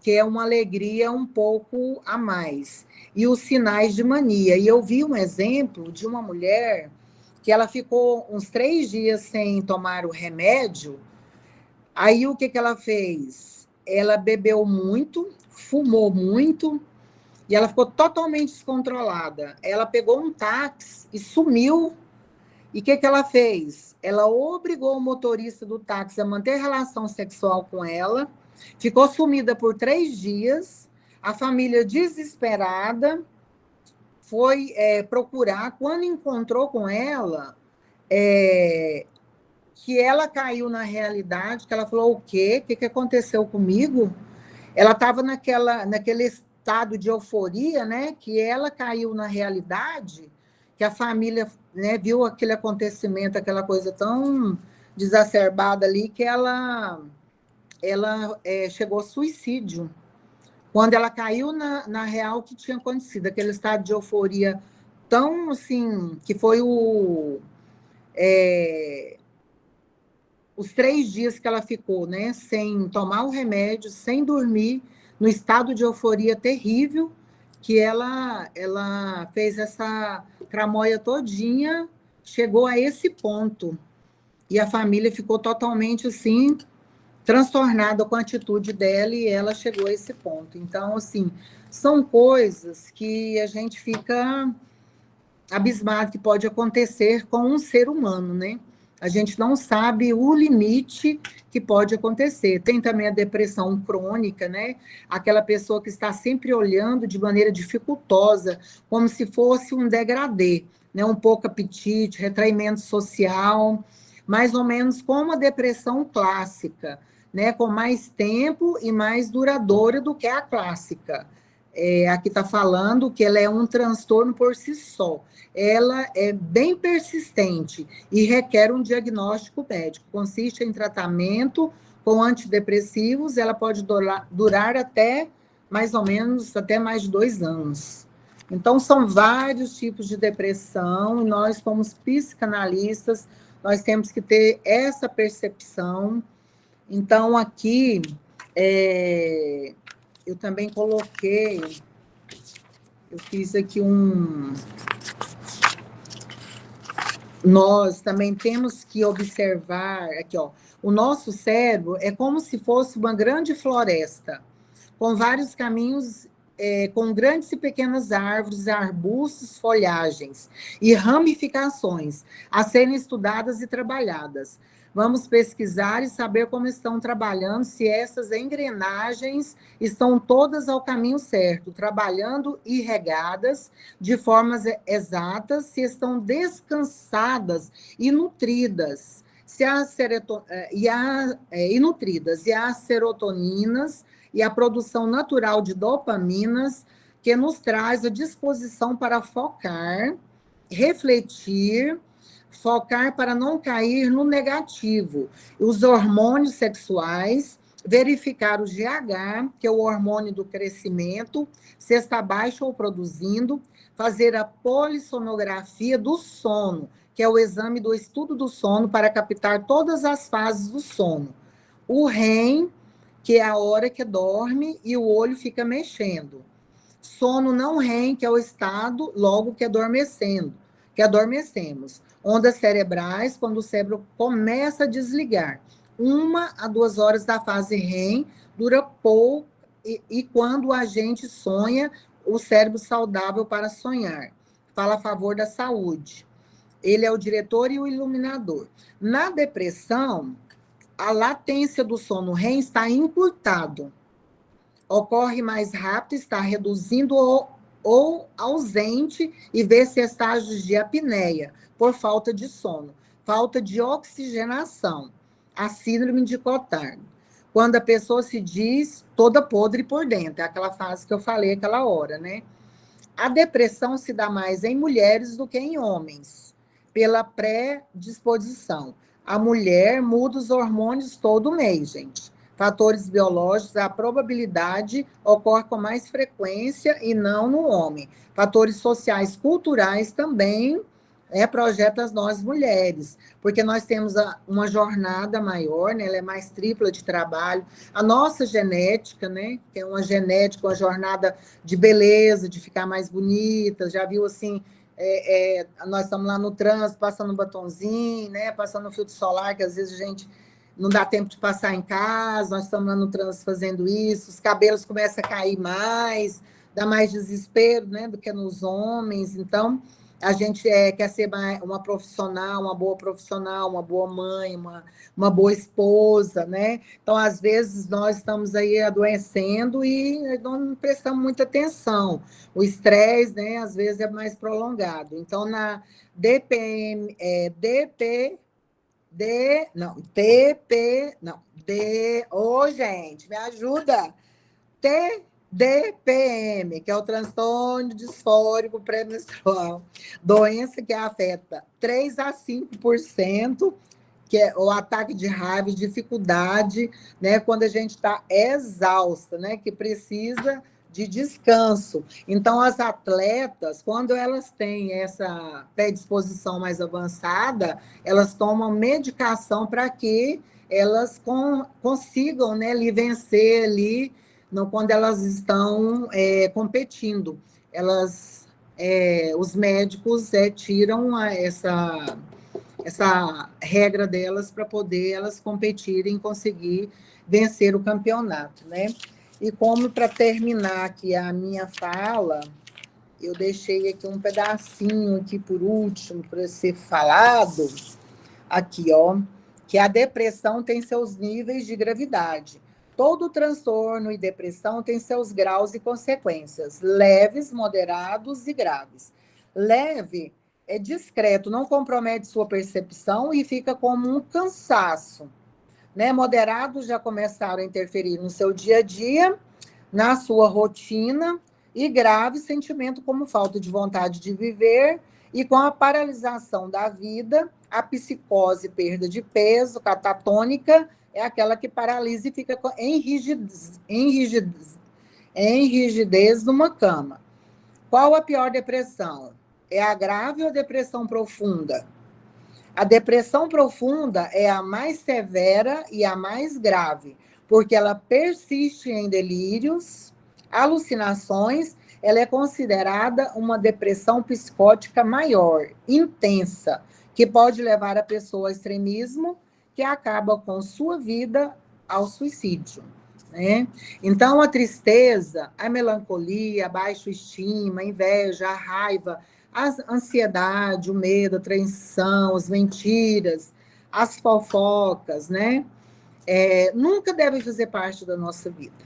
que é uma alegria um pouco a mais, e os sinais de mania. E eu vi um exemplo de uma mulher que ela ficou uns 3 dias sem tomar o remédio. Aí o que ela fez? Ela bebeu muito, fumou muito, e ela ficou totalmente descontrolada. Ela pegou um táxi e sumiu. E o que ela fez? Ela obrigou o motorista do táxi a manter relação sexual com ela, ficou sumida por 3 dias, a família desesperada foi procurar. Quando encontrou com ela, que ela caiu na realidade, que ela falou, o quê? O que aconteceu comigo? Ela estava naquele estado de euforia, né? Que ela caiu na realidade, que a família, né, viu aquele acontecimento, aquela coisa tão desacerbada ali, que ela chegou ao suicídio. Quando ela caiu na real que tinha acontecido, aquele estado de euforia tão, assim, que foi os 3 dias que ela ficou, né, sem tomar o remédio, sem dormir, no estado de euforia terrível, que ela fez essa tramóia todinha, chegou a esse ponto. E a família ficou totalmente, assim, transtornada com a atitude dela, e ela chegou a esse ponto. Então, assim, são coisas que a gente fica abismado que pode acontecer com um ser humano, né? A gente não sabe o limite que pode acontecer. Tem também a depressão crônica, né? Aquela pessoa que está sempre olhando de maneira dificultosa, como se fosse um degradê, né? Um pouco apetite, retraimento social, mais ou menos como a depressão clássica, né? Com mais tempo e mais duradoura do que a clássica. Aqui está falando que ela é um transtorno por si só. Ela é bem persistente e requer um diagnóstico médico. Consiste em tratamento com antidepressivos, ela pode durar até mais ou menos, até mais de 2 anos. Então, são vários tipos de depressão, e nós, como psicanalistas, nós temos que ter essa percepção. Então, aqui, eu também coloquei, eu fiz aqui nós também temos que observar, aqui, ó, o nosso cérebro é como se fosse uma grande floresta, com vários caminhos, com grandes e pequenas árvores, arbustos, folhagens e ramificações a serem estudadas e trabalhadas. Vamos pesquisar e saber como estão trabalhando, se essas engrenagens estão todas ao caminho certo, trabalhando e regadas de formas exatas, se estão descansadas e nutridas, e nutridas, e as serotoninas e a produção natural de dopaminas, que nos traz a disposição para focar, refletir, focar para não cair no negativo. Os hormônios sexuais, verificar o GH, que é o hormônio do crescimento, se está baixo ou produzindo, fazer a polissonografia do sono, que é o exame do estudo do sono para captar todas as fases do sono. O REM, que é a hora que dorme e o olho fica mexendo. Sono não REM, que é o estado logo que adormecemos. Ondas cerebrais, quando o cérebro começa a desligar. 1 a 2 horas da fase REM dura pouco, e quando a gente sonha, o cérebro saudável para sonhar. Fala a favor da saúde. Ele é o diretor e o iluminador. Na depressão, a latência do sono REM está encurtado. Ocorre mais rápido, está reduzindo ou ausente, e vê-se estágios de apneia, por falta de sono, falta de oxigenação, a síndrome de Cotard. Quando a pessoa se diz toda podre por dentro, é aquela fase que eu falei aquela hora, né? A depressão se dá mais em mulheres do que em homens, pela predisposição. A mulher muda os hormônios todo mês, gente. Fatores biológicos, a probabilidade ocorre com mais frequência e não no homem. Fatores sociais, culturais também projetam nós mulheres, porque nós temos uma jornada maior, né? Ela é mais tripla de trabalho. A nossa genética, né? Que é uma genética, uma jornada de beleza, de ficar mais bonita. Já viu assim? Nós estamos lá no trânsito, passando um batonzinho, né? Passando um filtro solar, que às vezes a gente não dá tempo de passar em casa, nós estamos lá no trânsito fazendo isso, os cabelos começam a cair mais, dá mais desespero, né, do que nos homens. Então, a gente quer ser uma profissional, uma boa mãe, uma boa esposa, né? Então, às vezes, nós estamos aí adoecendo e não prestamos muita atenção. O estresse, né, às vezes, é mais prolongado. Então, na gente, me ajuda. TDPM, que é o transtorno disfórico pré-menstrual, doença que afeta 3 a 5%, que é o ataque de raiva, dificuldade, né, quando a gente está exausta, né, que precisa de descanso. Então, as atletas, quando elas têm essa predisposição mais avançada, elas tomam medicação para que elas consigam, né, vencer ali, quando elas estão competindo. Os médicos tiram essa regra delas para poder elas competirem e conseguir vencer o campeonato, né? E como para terminar aqui a minha fala, eu deixei aqui um pedacinho aqui por último para ser falado, aqui, ó, que a depressão tem seus níveis de gravidade. Todo transtorno e depressão tem seus graus e consequências, leves, moderados e graves. Leve é discreto, não compromete sua percepção e fica como um cansaço. Né? Moderados já começaram a interferir no seu dia a dia, na sua rotina, e grave sentimento como falta de vontade de viver, e com a paralisação da vida, a psicose, perda de peso, catatônica, é aquela que paralisa e fica em rigidez numa cama. Qual a pior depressão? É a grave ou a depressão profunda? A depressão profunda é a mais severa e a mais grave, porque ela persiste em delírios, alucinações, ela é considerada uma depressão psicótica maior, intensa, que pode levar a pessoa ao extremismo, que acaba com sua vida ao suicídio, né? Então, a tristeza, a melancolia, a baixa estima, a inveja, a raiva, a ansiedade, o medo, a traição, as mentiras, as fofocas, né? Nunca devem fazer parte da nossa vida.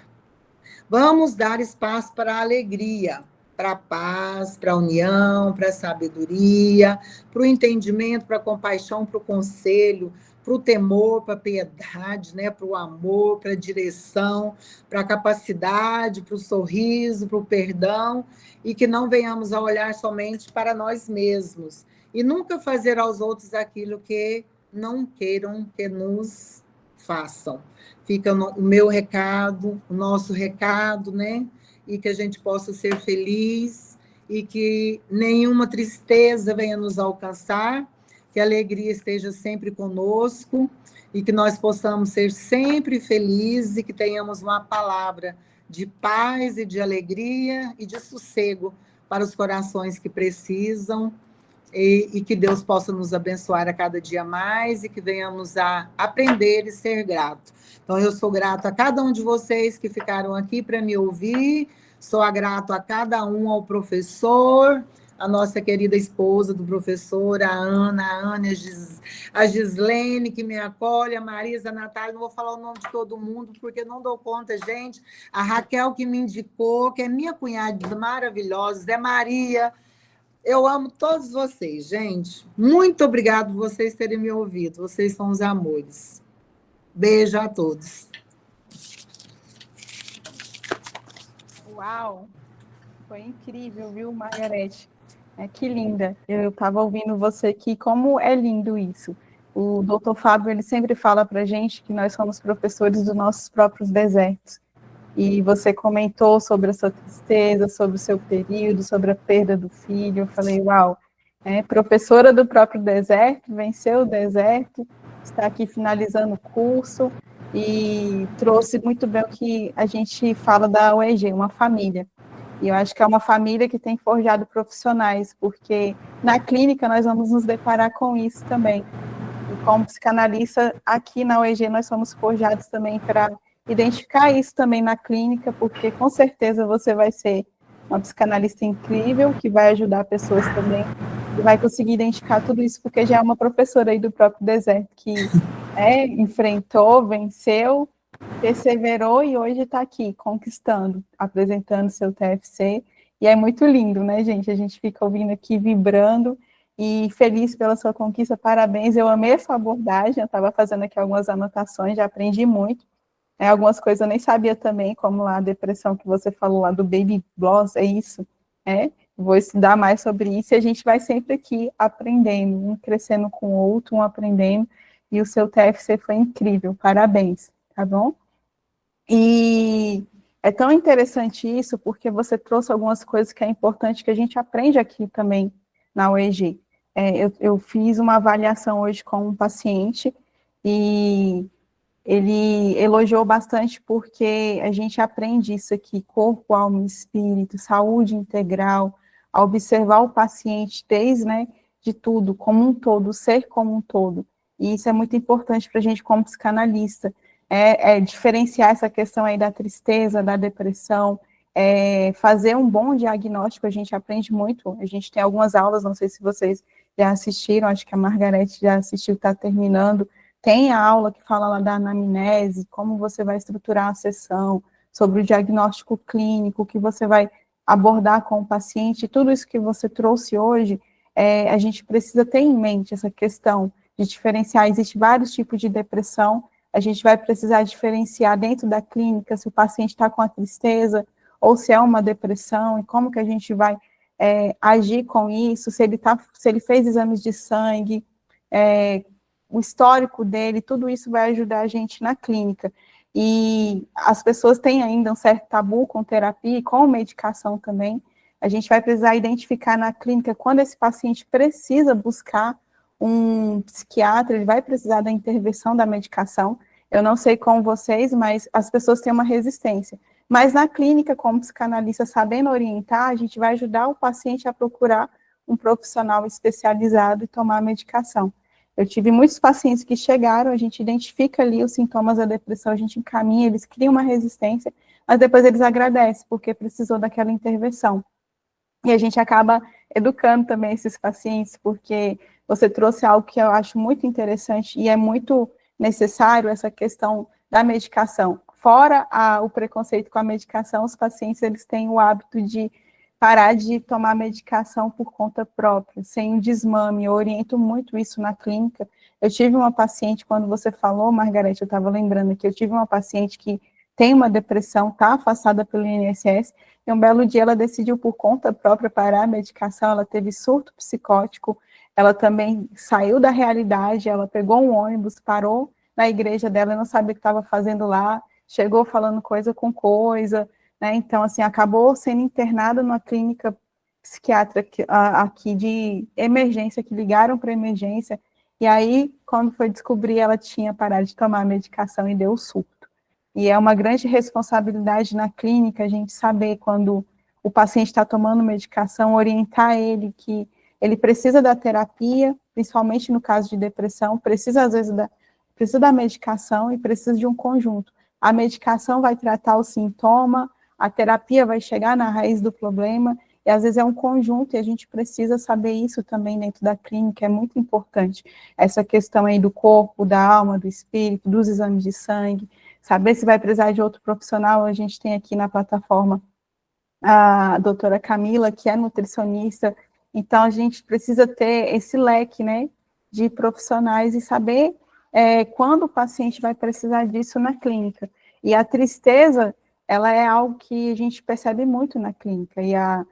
Vamos dar espaço para a alegria, para a paz, para a união, para a sabedoria, para o entendimento, para a compaixão, para o conselho, para o temor, para a piedade, né? Para o amor, para a direção, para a capacidade, para o sorriso, para o perdão, e que não venhamos a olhar somente para nós mesmos e nunca fazer aos outros aquilo que não queiram que nos façam. Fica o meu recado, o nosso recado, né? E que a gente possa ser feliz e que nenhuma tristeza venha nos alcançar, que a alegria esteja sempre conosco e que nós possamos ser sempre felizes e que tenhamos uma palavra de paz e de alegria e de sossego para os corações que precisam, e que Deus possa nos abençoar a cada dia mais e que venhamos a aprender e ser grato. Então, eu sou grato a cada um de vocês que ficaram aqui para me ouvir, sou grato a cada um, ao professor, a nossa querida esposa do professor, a Ana, a Gislene, que me acolhe, a Marisa, a Natália, não vou falar o nome de todo mundo, porque não dou conta, gente, a Raquel, que me indicou, que é minha cunhada maravilhosa, Zé Maria. Eu amo todos vocês, gente. Muito obrigado por vocês terem me ouvido. Vocês são os amores. Beijo a todos. Uau! Foi incrível, viu, Margarete? Que linda. Eu estava ouvindo você aqui, como é lindo isso. O doutor Fábio, ele sempre fala para a gente que nós somos professores dos nossos próprios desertos. E você comentou sobre a sua tristeza, sobre o seu período, sobre a perda do filho. Eu falei, uau, professora do próprio deserto, venceu o deserto, está aqui finalizando o curso e trouxe muito bem o que a gente fala da UEG, uma família. E eu acho que é uma família que tem forjado profissionais, porque na clínica nós vamos nos deparar com isso também. E como psicanalista, aqui na UEG nós somos forjados também para identificar isso também na clínica, porque com certeza você vai ser uma psicanalista incrível, que vai ajudar pessoas também, e vai conseguir identificar tudo isso, porque já é uma professora aí do próprio deserto, que enfrentou, venceu, perseverou e hoje está aqui, conquistando, apresentando seu TFC, e é muito lindo, né, gente? A gente fica ouvindo aqui, vibrando, e feliz pela sua conquista, parabéns, eu amei a sua abordagem, eu estava fazendo aqui algumas anotações, já aprendi muito, algumas coisas eu nem sabia também, como lá a depressão que você falou lá do baby blues, é isso, vou estudar mais sobre isso, e a gente vai sempre aqui aprendendo, um crescendo com o outro, um aprendendo, e o seu TFC foi incrível, parabéns, tá bom? E é tão interessante isso, porque você trouxe algumas coisas que é importante que a gente aprende aqui também na UEG. Eu fiz uma avaliação hoje com um paciente, e ele elogiou bastante porque a gente aprende isso aqui, corpo, alma e espírito, saúde integral, a observar o paciente desde, de tudo, como um todo, ser como um todo. E isso é muito importante para a gente como psicanalista, diferenciar essa questão aí da tristeza, da depressão, fazer um bom diagnóstico, a gente aprende muito, a gente tem algumas aulas, não sei se vocês já assistiram, acho que a Margarete já assistiu, está terminando. Tem a aula que fala lá da anamnese, como você vai estruturar a sessão, sobre o diagnóstico clínico, que você vai abordar com o paciente, tudo isso que você trouxe hoje, a gente precisa ter em mente essa questão de diferenciar, existe vários tipos de depressão, a gente vai precisar diferenciar dentro da clínica se o paciente está com a tristeza, ou se é uma depressão, e como que a gente vai agir com isso, se ele fez exames de sangue, o histórico dele, tudo isso vai ajudar a gente na clínica. E as pessoas têm ainda um certo tabu com terapia e com medicação também. A gente vai precisar identificar na clínica quando esse paciente precisa buscar um psiquiatra, ele vai precisar da intervenção da medicação. Eu não sei com vocês, mas as pessoas têm uma resistência. Mas na clínica, como psicanalista, sabendo orientar, a gente vai ajudar o paciente a procurar um profissional especializado e tomar a medicação. Eu tive muitos pacientes que chegaram, a gente identifica ali os sintomas da depressão, a gente encaminha, eles criam uma resistência, mas depois eles agradecem, porque precisou daquela intervenção. E a gente acaba educando também esses pacientes, porque você trouxe algo que eu acho muito interessante e é muito necessário, essa questão da medicação. Fora o preconceito com a medicação, os pacientes eles têm o hábito de parar de tomar medicação por conta própria, sem um desmame. Eu oriento muito isso na clínica. Eu tive uma paciente, quando você falou, Margarete, eu estava lembrando que eu tive uma paciente que tem uma depressão, está afastada pelo INSS, e um belo dia ela decidiu por conta própria parar a medicação, ela teve surto psicótico, ela também saiu da realidade, ela pegou um ônibus, parou na igreja dela, não sabia o que estava fazendo lá, chegou falando coisa com coisa, né? Então, assim, acabou sendo internada numa clínica psiquiátrica aqui de emergência, que ligaram para emergência, e aí, quando foi descobrir, ela tinha parado de tomar a medicação e deu o surto. E é uma grande responsabilidade na clínica a gente saber quando o paciente está tomando medicação, orientar ele que ele precisa da terapia, principalmente no caso de depressão, precisa às vezes precisa da medicação e precisa de um conjunto. A medicação vai tratar o sintoma, a terapia vai chegar na raiz do problema, e às vezes é um conjunto, e a gente precisa saber isso também dentro da clínica, é muito importante. Essa questão aí do corpo, da alma, do espírito, dos exames de sangue, saber se vai precisar de outro profissional. A gente tem aqui na plataforma a doutora Camila, que é nutricionista, então a gente precisa ter esse leque, né, de profissionais e saber quando o paciente vai precisar disso na clínica. E a tristeza, ela é algo que a gente percebe muito na clínica, e a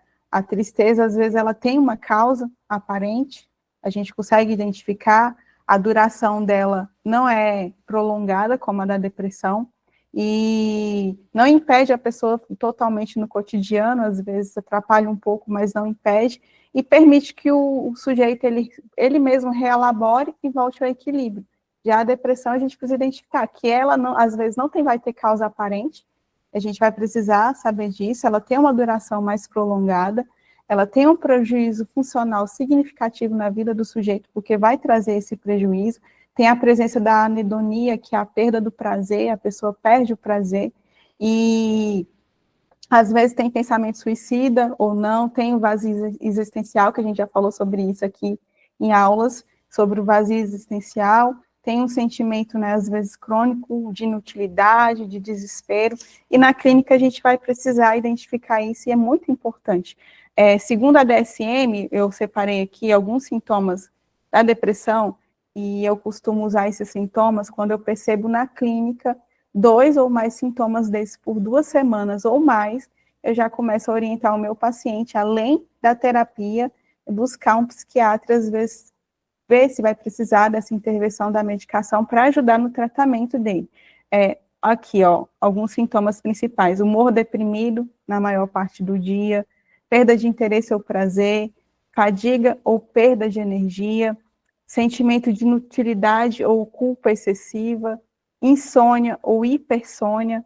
tristeza, às vezes, ela tem uma causa aparente, a gente consegue identificar, a duração dela não é prolongada, como a da depressão, e não impede a pessoa totalmente no cotidiano, às vezes atrapalha um pouco, mas não impede, e permite que o sujeito, ele mesmo reelabore e volte ao equilíbrio. Já a depressão, a gente precisa identificar que ela, não, às vezes, não vai ter causa aparente, a gente vai precisar saber disso, ela tem uma duração mais prolongada, ela tem um prejuízo funcional significativo na vida do sujeito, porque vai trazer esse prejuízo. Tem a presença da anedonia, que é a perda do prazer, a pessoa perde o prazer, e às vezes tem pensamento suicida ou não, tem o vazio existencial, que a gente já falou sobre isso aqui em aulas, sobre o vazio existencial, tem um sentimento, né, às vezes crônico, de inutilidade, de desespero, e na clínica a gente vai precisar identificar isso, e é muito importante. Segundo a DSM, eu separei aqui alguns sintomas da depressão, e eu costumo usar esses sintomas quando eu percebo na clínica 2 ou mais sintomas desses por 2 semanas ou mais, eu já começo a orientar o meu paciente, além da terapia, buscar um psiquiatra, às vezes, ver se vai precisar dessa intervenção da medicação para ajudar no tratamento dele. Aqui, ó, alguns sintomas principais: humor deprimido na maior parte do dia, perda de interesse ou prazer, fadiga ou perda de energia, sentimento de inutilidade ou culpa excessiva, insônia ou hipersônia,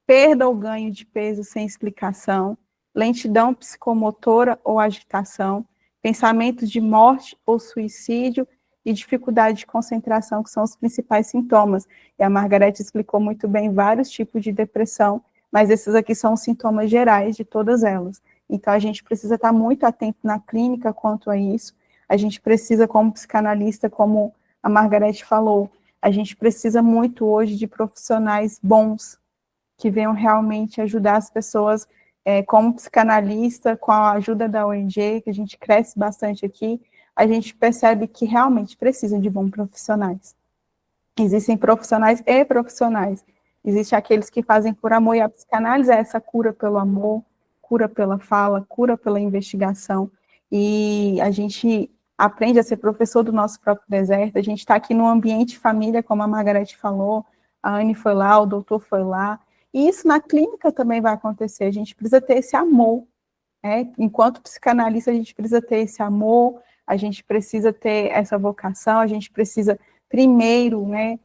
perda ou ganho de peso sem explicação, lentidão psicomotora ou agitação, pensamentos de morte ou suicídio e dificuldade de concentração, que são os principais sintomas. E a Margarete explicou muito bem vários tipos de depressão, mas esses aqui são os sintomas gerais de todas elas. Então, a gente precisa estar muito atento na clínica quanto a isso. A gente precisa, como psicanalista, como a Margarete falou, a gente precisa muito hoje de profissionais bons, que venham realmente ajudar as pessoas, como psicanalista, com a ajuda da ONG, que a gente cresce bastante aqui, a gente percebe que realmente precisa de bons profissionais. Existem profissionais e profissionais. Existem aqueles que fazem por amor, e a psicanálise é essa cura pelo amor, cura pela fala, cura pela investigação, e a gente aprende a ser professor do nosso próprio deserto. A gente está aqui no ambiente família, como a Margarete falou, a Anne foi lá, o doutor foi lá, e isso na clínica também vai acontecer. A gente precisa ter esse amor, né? Enquanto psicanalista, a gente precisa ter esse amor, a gente precisa ter essa vocação, a gente precisa primeiro, né,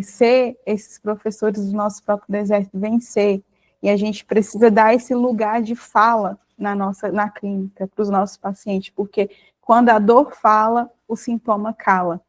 ser esses professores do nosso próprio deserto, vencer, e a gente precisa dar esse lugar de fala na clínica, para os nossos pacientes, porque quando a dor fala, o sintoma cala.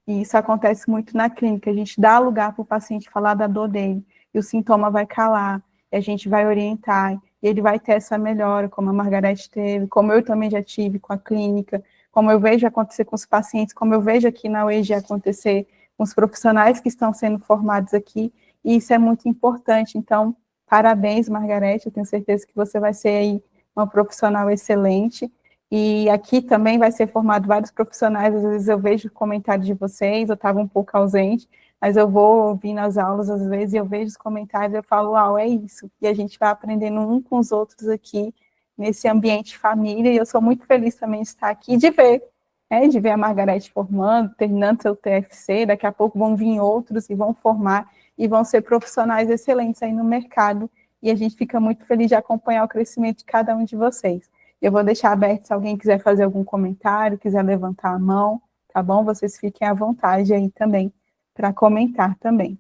E isso acontece muito na clínica, a gente dá lugar para o paciente falar da dor dele, e o sintoma vai calar, e a gente vai orientar, e ele vai ter essa melhora, como a Margarete teve, como eu também já tive com a clínica, como eu vejo acontecer com os pacientes, como eu vejo aqui na UEG acontecer com os profissionais que estão sendo formados aqui, e isso é muito importante. Então, parabéns, Margarete, eu tenho certeza que você vai ser aí uma profissional excelente, e aqui também vai ser formado vários profissionais, às vezes eu vejo comentários de vocês, eu estava um pouco ausente, mas eu vou ouvir nas aulas, às vezes, e eu vejo os comentários, eu falo, uau, é isso, e a gente vai aprendendo um com os outros aqui, nesse ambiente família, e eu sou muito feliz também de estar aqui, de ver a Margarete formando, terminando seu TFC, daqui a pouco vão vir outros e vão formar, e vão ser profissionais excelentes aí no mercado, e a gente fica muito feliz de acompanhar o crescimento de cada um de vocês. Eu vou deixar aberto se alguém quiser fazer algum comentário, quiser levantar a mão, tá bom? Vocês fiquem à vontade aí também para comentar também.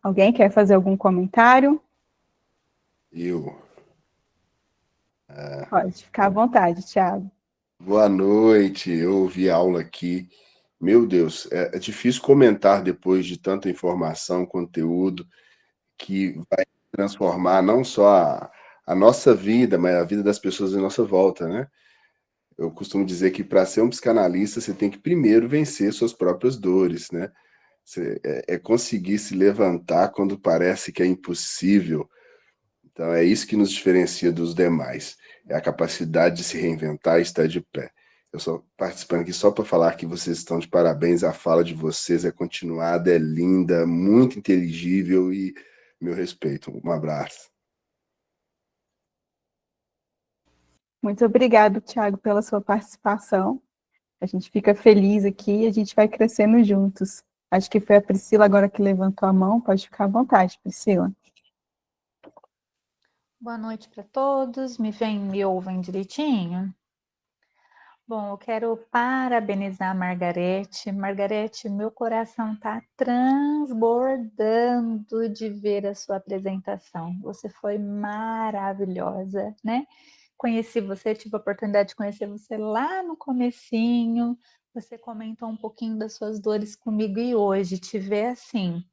Alguém quer fazer algum comentário? Eu. Pode ficar à vontade, Thiago. Boa noite, eu ouvi a aula aqui. Meu Deus, é difícil comentar depois de tanta informação, conteúdo, que vai transformar não só a nossa vida, mas a vida das pessoas em nossa volta, né? Eu costumo dizer que para ser um psicanalista, você tem que primeiro vencer suas próprias dores, né? É conseguir se levantar quando parece que é impossível. Então, é isso que nos diferencia dos demais. É a capacidade de se reinventar e estar de pé. Eu estou participando aqui só para falar que vocês estão de parabéns. A fala de vocês é continuada, é linda, muito inteligível e meu respeito. Um abraço. Muito obrigado, Thiago, pela sua participação. A gente fica feliz aqui e a gente vai crescendo juntos. Acho que foi a Priscila agora que levantou a mão. Pode ficar à vontade, Priscila. Boa noite para todos. Me ouvem direitinho? Bom, eu quero parabenizar a Margarete. Margarete, meu coração está transbordando de ver a sua apresentação. Você foi maravilhosa, né? Conheci você, tive a oportunidade de conhecer você lá no comecinho. Você comentou um pouquinho das suas dores comigo e hoje te ver assim,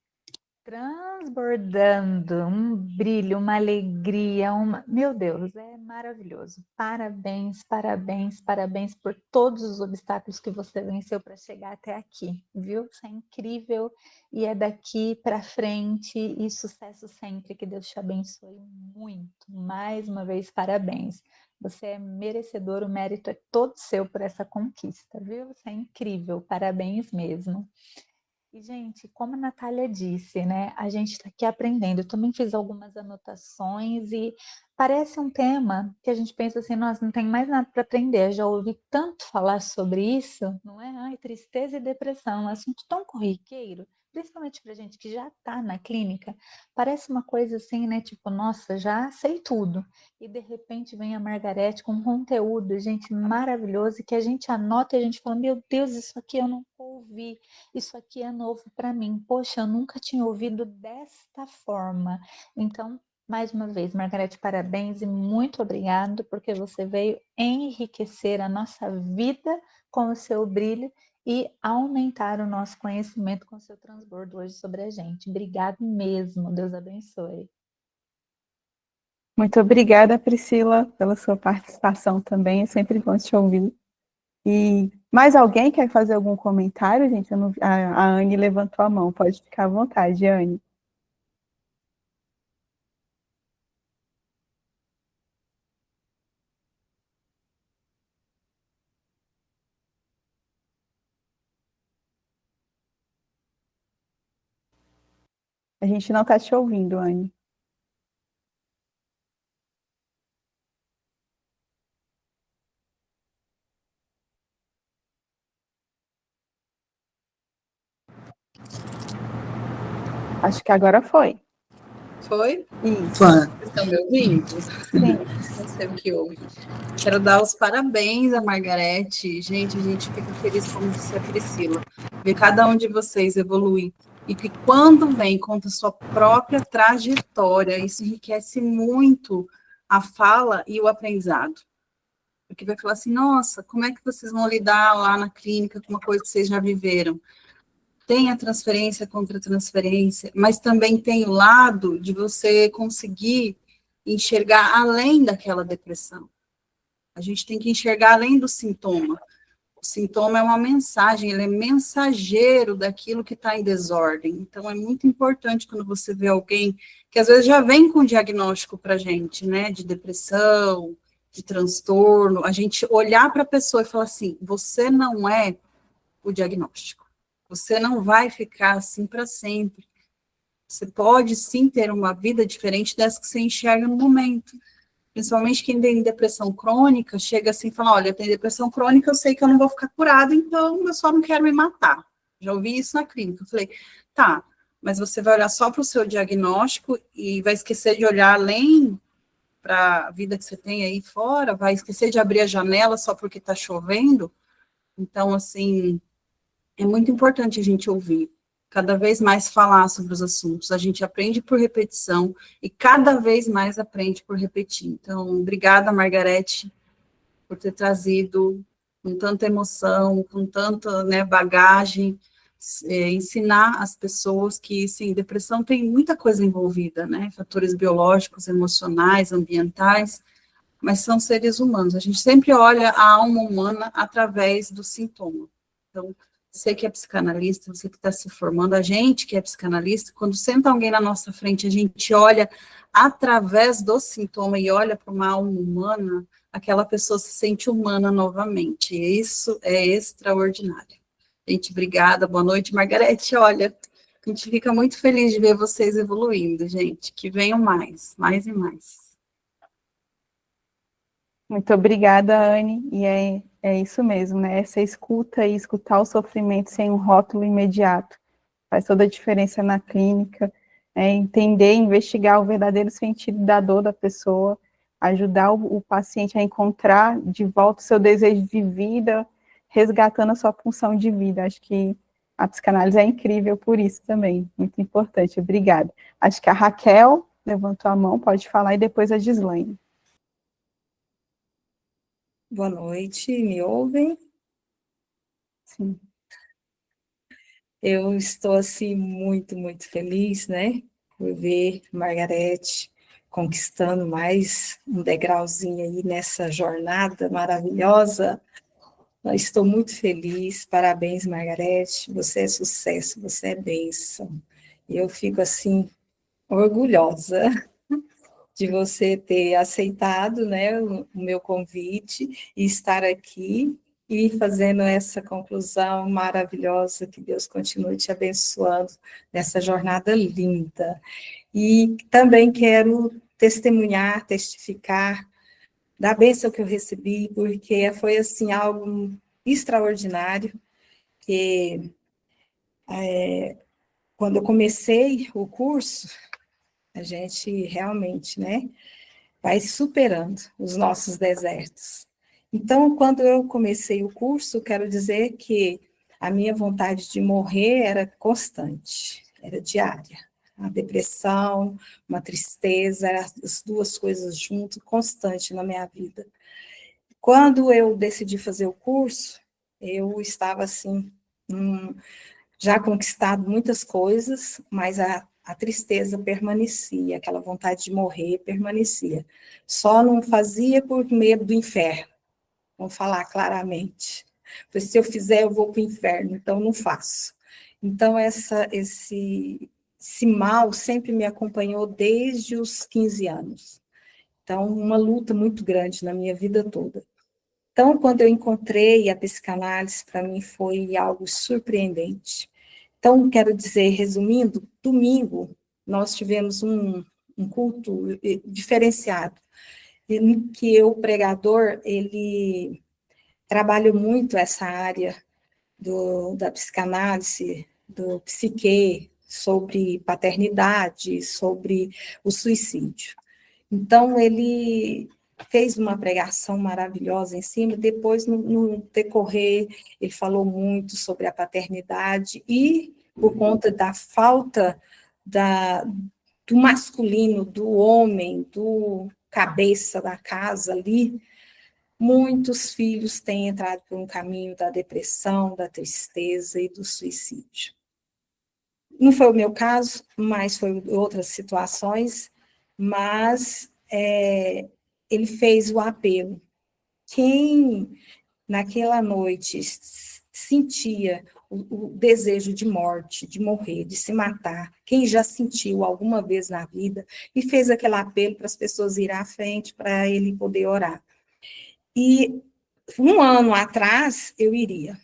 transbordando, um brilho, uma alegria, Meu Deus, é maravilhoso. Parabéns, parabéns, parabéns por todos os obstáculos que você venceu para chegar até aqui, viu? Isso é incrível e é daqui para frente e sucesso sempre. Que Deus te abençoe muito. Mais uma vez, parabéns. Você é merecedor, o mérito é todo seu por essa conquista, viu? Você é incrível, parabéns mesmo. E, gente, como a Natália disse, né? A gente está aqui aprendendo. Eu também fiz algumas anotações e parece um tema que a gente pensa assim, nós não tem mais nada para aprender. Eu já ouvi tanto falar sobre isso, não é? Ai, tristeza e depressão, um assunto tão corriqueiro, principalmente para gente que já está na clínica. Parece uma coisa assim, né? Tipo, nossa, já sei tudo. E de repente vem a Margarete com um conteúdo, gente, maravilhoso, que a gente anota e a gente fala, meu Deus, isso aqui eu não ouvi. Isso aqui é novo para mim. Poxa, eu nunca tinha ouvido desta forma. Então, mais uma vez, Margarete, parabéns e muito obrigado, porque você veio enriquecer a nossa vida com o seu brilho e aumentar o nosso conhecimento com o seu transbordo hoje sobre a gente. Obrigado mesmo. Deus abençoe. Muito obrigada, Priscila, pela sua participação também. É sempre bom te ouvir. E mais alguém quer fazer algum comentário, gente? A Anne levantou a mão. Pode ficar à vontade, Anne. A gente não está te ouvindo, Anne. Acho que agora foi. foi? Isso. Fã. Vocês estão me ouvindo? Sim. Não sei o que houve. Quero dar os parabéns a Margarete. Gente, a gente fica feliz, como disse a Priscila, ver cada um de vocês evoluir. E que quando vem, conta sua própria trajetória, isso enriquece muito a fala e o aprendizado. Porque vai falar assim, nossa, como é que vocês vão lidar lá na clínica com uma coisa que vocês já viveram? Tem a transferência contra transferência, mas também tem o lado de você conseguir enxergar além daquela depressão. A gente tem que enxergar além do sintoma. O sintoma é uma mensagem, ele é mensageiro daquilo que está em desordem. Então, é muito importante quando você vê alguém que às vezes já vem com diagnóstico para a gente, né, de depressão, de transtorno, a gente olhar para a pessoa e falar assim, você não é o diagnóstico. Você não vai ficar assim para sempre. Você pode sim ter uma vida diferente dessa que você enxerga no momento. Principalmente quem tem depressão crônica, chega assim e fala, olha, eu tenho depressão crônica, eu sei que eu não vou ficar curada, então eu só não quero me matar. Já ouvi isso na clínica. Eu falei, tá, mas você vai olhar só para o seu diagnóstico e vai esquecer de olhar além para a vida que você tem aí fora, vai esquecer de abrir a janela só porque está chovendo. Então, assim, é muito importante a gente ouvir, cada vez mais falar sobre os assuntos. A gente aprende por repetição e cada vez mais aprende por repetir. Então, obrigada, Margarete, por ter trazido com tanta emoção, com tanta, né, bagagem, ensinar as pessoas que, sim, depressão tem muita coisa envolvida, né, fatores biológicos, emocionais, ambientais, mas são seres humanos. A gente sempre olha a alma humana através do sintoma. Então, você que é psicanalista, você que está se formando, a gente que é psicanalista, quando senta alguém na nossa frente, a gente olha através do sintoma e olha para uma alma humana, aquela pessoa se sente humana novamente. E isso é extraordinário. Gente, obrigada, boa noite. Margarete, olha, a gente fica muito feliz de ver vocês evoluindo, gente. Que venham mais e mais. Muito obrigada, Anne, e é isso mesmo, né? Essa escuta e escutar o sofrimento sem um rótulo imediato faz toda a diferença na clínica, entender, investigar o verdadeiro sentido da dor da pessoa, ajudar o paciente a encontrar de volta o seu desejo de vida, resgatando a sua função de vida. Acho que a psicanálise é incrível por isso também, muito importante. Obrigada. Acho que a Raquel levantou a mão, pode falar, e depois a Gislaine. Boa noite, me ouvem? Sim. Eu estou, assim, muito feliz, né, por ver Margarete conquistando mais um degrauzinho aí nessa jornada maravilhosa. Eu estou muito feliz, parabéns, Margarete, você é sucesso, você é bênção. E eu fico, assim, orgulhosa de você ter aceitado, né, o meu convite e estar aqui e fazendo essa conclusão maravilhosa, que Deus continue te abençoando nessa jornada linda. E também quero testemunhar, testificar da bênção que eu recebi, porque foi, assim, algo extraordinário, que quando eu comecei o curso, a gente realmente, né, vai superando os nossos desertos. Então, quando eu comecei o curso, quero dizer que a minha vontade de morrer era constante, era diária. A depressão, uma tristeza, as duas coisas juntas, constante na minha vida. Quando eu decidi fazer o curso, eu estava assim, já conquistado muitas coisas, mas a tristeza permanecia, aquela vontade de morrer permanecia. Só não fazia por medo do inferno, vamos falar claramente. Porque se eu fizer, eu vou para o inferno, então não faço. Então, esse mal sempre me acompanhou desde os 15 anos. Então, uma luta muito grande na minha vida toda. Então, quando eu encontrei a psicanálise, para mim foi algo surpreendente. Então, quero dizer, resumindo, domingo nós tivemos um culto diferenciado, em que o pregador, ele trabalha muito essa área da psicanálise, do psique, sobre paternidade, sobre o suicídio. Então, ele fez uma pregação maravilhosa em cima, depois, no decorrer, ele falou muito sobre a paternidade, e por conta da falta do masculino, do homem, do cabeça da casa ali, muitos filhos têm entrado por um caminho da depressão, da tristeza e do suicídio. Não foi o meu caso, mas foi outras situações, mas ele fez o apelo. Quem naquela noite sentia o desejo de morte, de morrer, de se matar, quem já sentiu alguma vez na vida, e fez aquele apelo para as pessoas irem à frente para ele poder orar. E 1 ano atrás eu iria,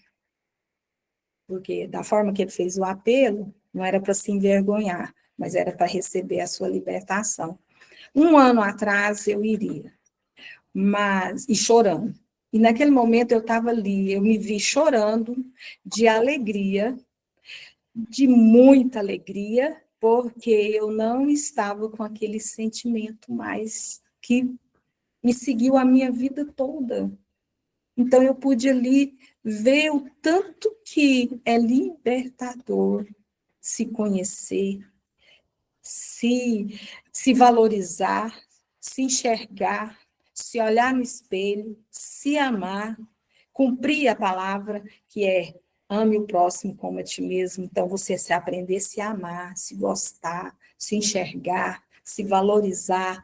porque da forma que ele fez o apelo, não era para se envergonhar, mas era para receber a sua libertação. 1 ano atrás eu iria, e chorando. E naquele momento eu estava ali, eu me vi chorando de alegria, de muita alegria, porque eu não estava com aquele sentimento mais que me seguiu a minha vida toda. Então eu pude ali ver o tanto que é libertador se conhecer, se valorizar, se enxergar, se olhar no espelho, se amar, cumprir a palavra que é ame o próximo como a ti mesmo. Então, você se aprender a se amar, se gostar, se enxergar, se valorizar,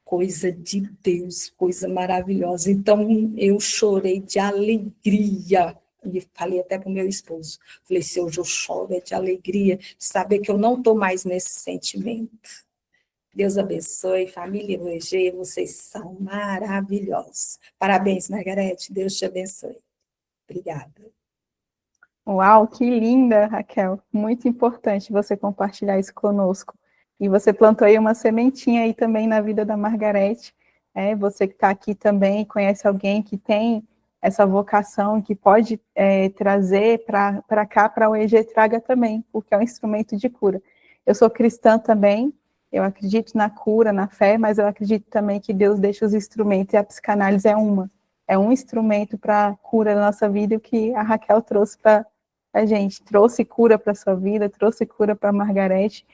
coisa de Deus, coisa maravilhosa. Então, eu chorei de alegria. E falei até para o meu esposo, falei, se hoje eu choro é de alegria, de saber que eu não estou mais nesse sentimento. Deus abençoe, família EG, vocês são maravilhosos. Parabéns, Margarete, Deus te abençoe. Obrigada. Uau, que linda, Raquel. Muito importante você compartilhar isso conosco. E você plantou aí uma sementinha aí também na vida da Margarete. Você que está aqui também, conhece alguém que tem essa vocação, que pode trazer para cá, para o EG, traga também, porque é um instrumento de cura. Eu sou cristã também, eu acredito na cura, na fé, mas eu acredito também que Deus deixa os instrumentos, e a psicanálise é um instrumento para a cura da nossa vida, e o que a Raquel trouxe para a gente, trouxe cura para a sua vida, trouxe cura para a Margarete,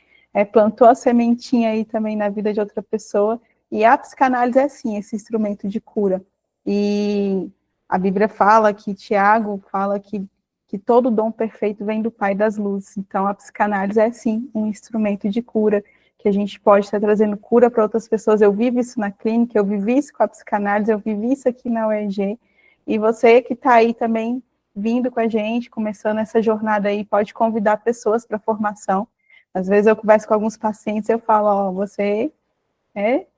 plantou a sementinha aí também na vida de outra pessoa, e a psicanálise é assim, esse instrumento de cura. E a Bíblia fala que, Tiago fala que todo dom perfeito vem do Pai das Luzes, então a psicanálise é sim um instrumento de cura, que a gente pode estar trazendo cura para outras pessoas. Eu vivo isso na clínica, eu vivi isso com a psicanálise, eu vivi isso aqui na UEG, e você que está aí também vindo com a gente, começando essa jornada aí, pode convidar pessoas para a formação. Às vezes eu converso com alguns pacientes, eu falo, você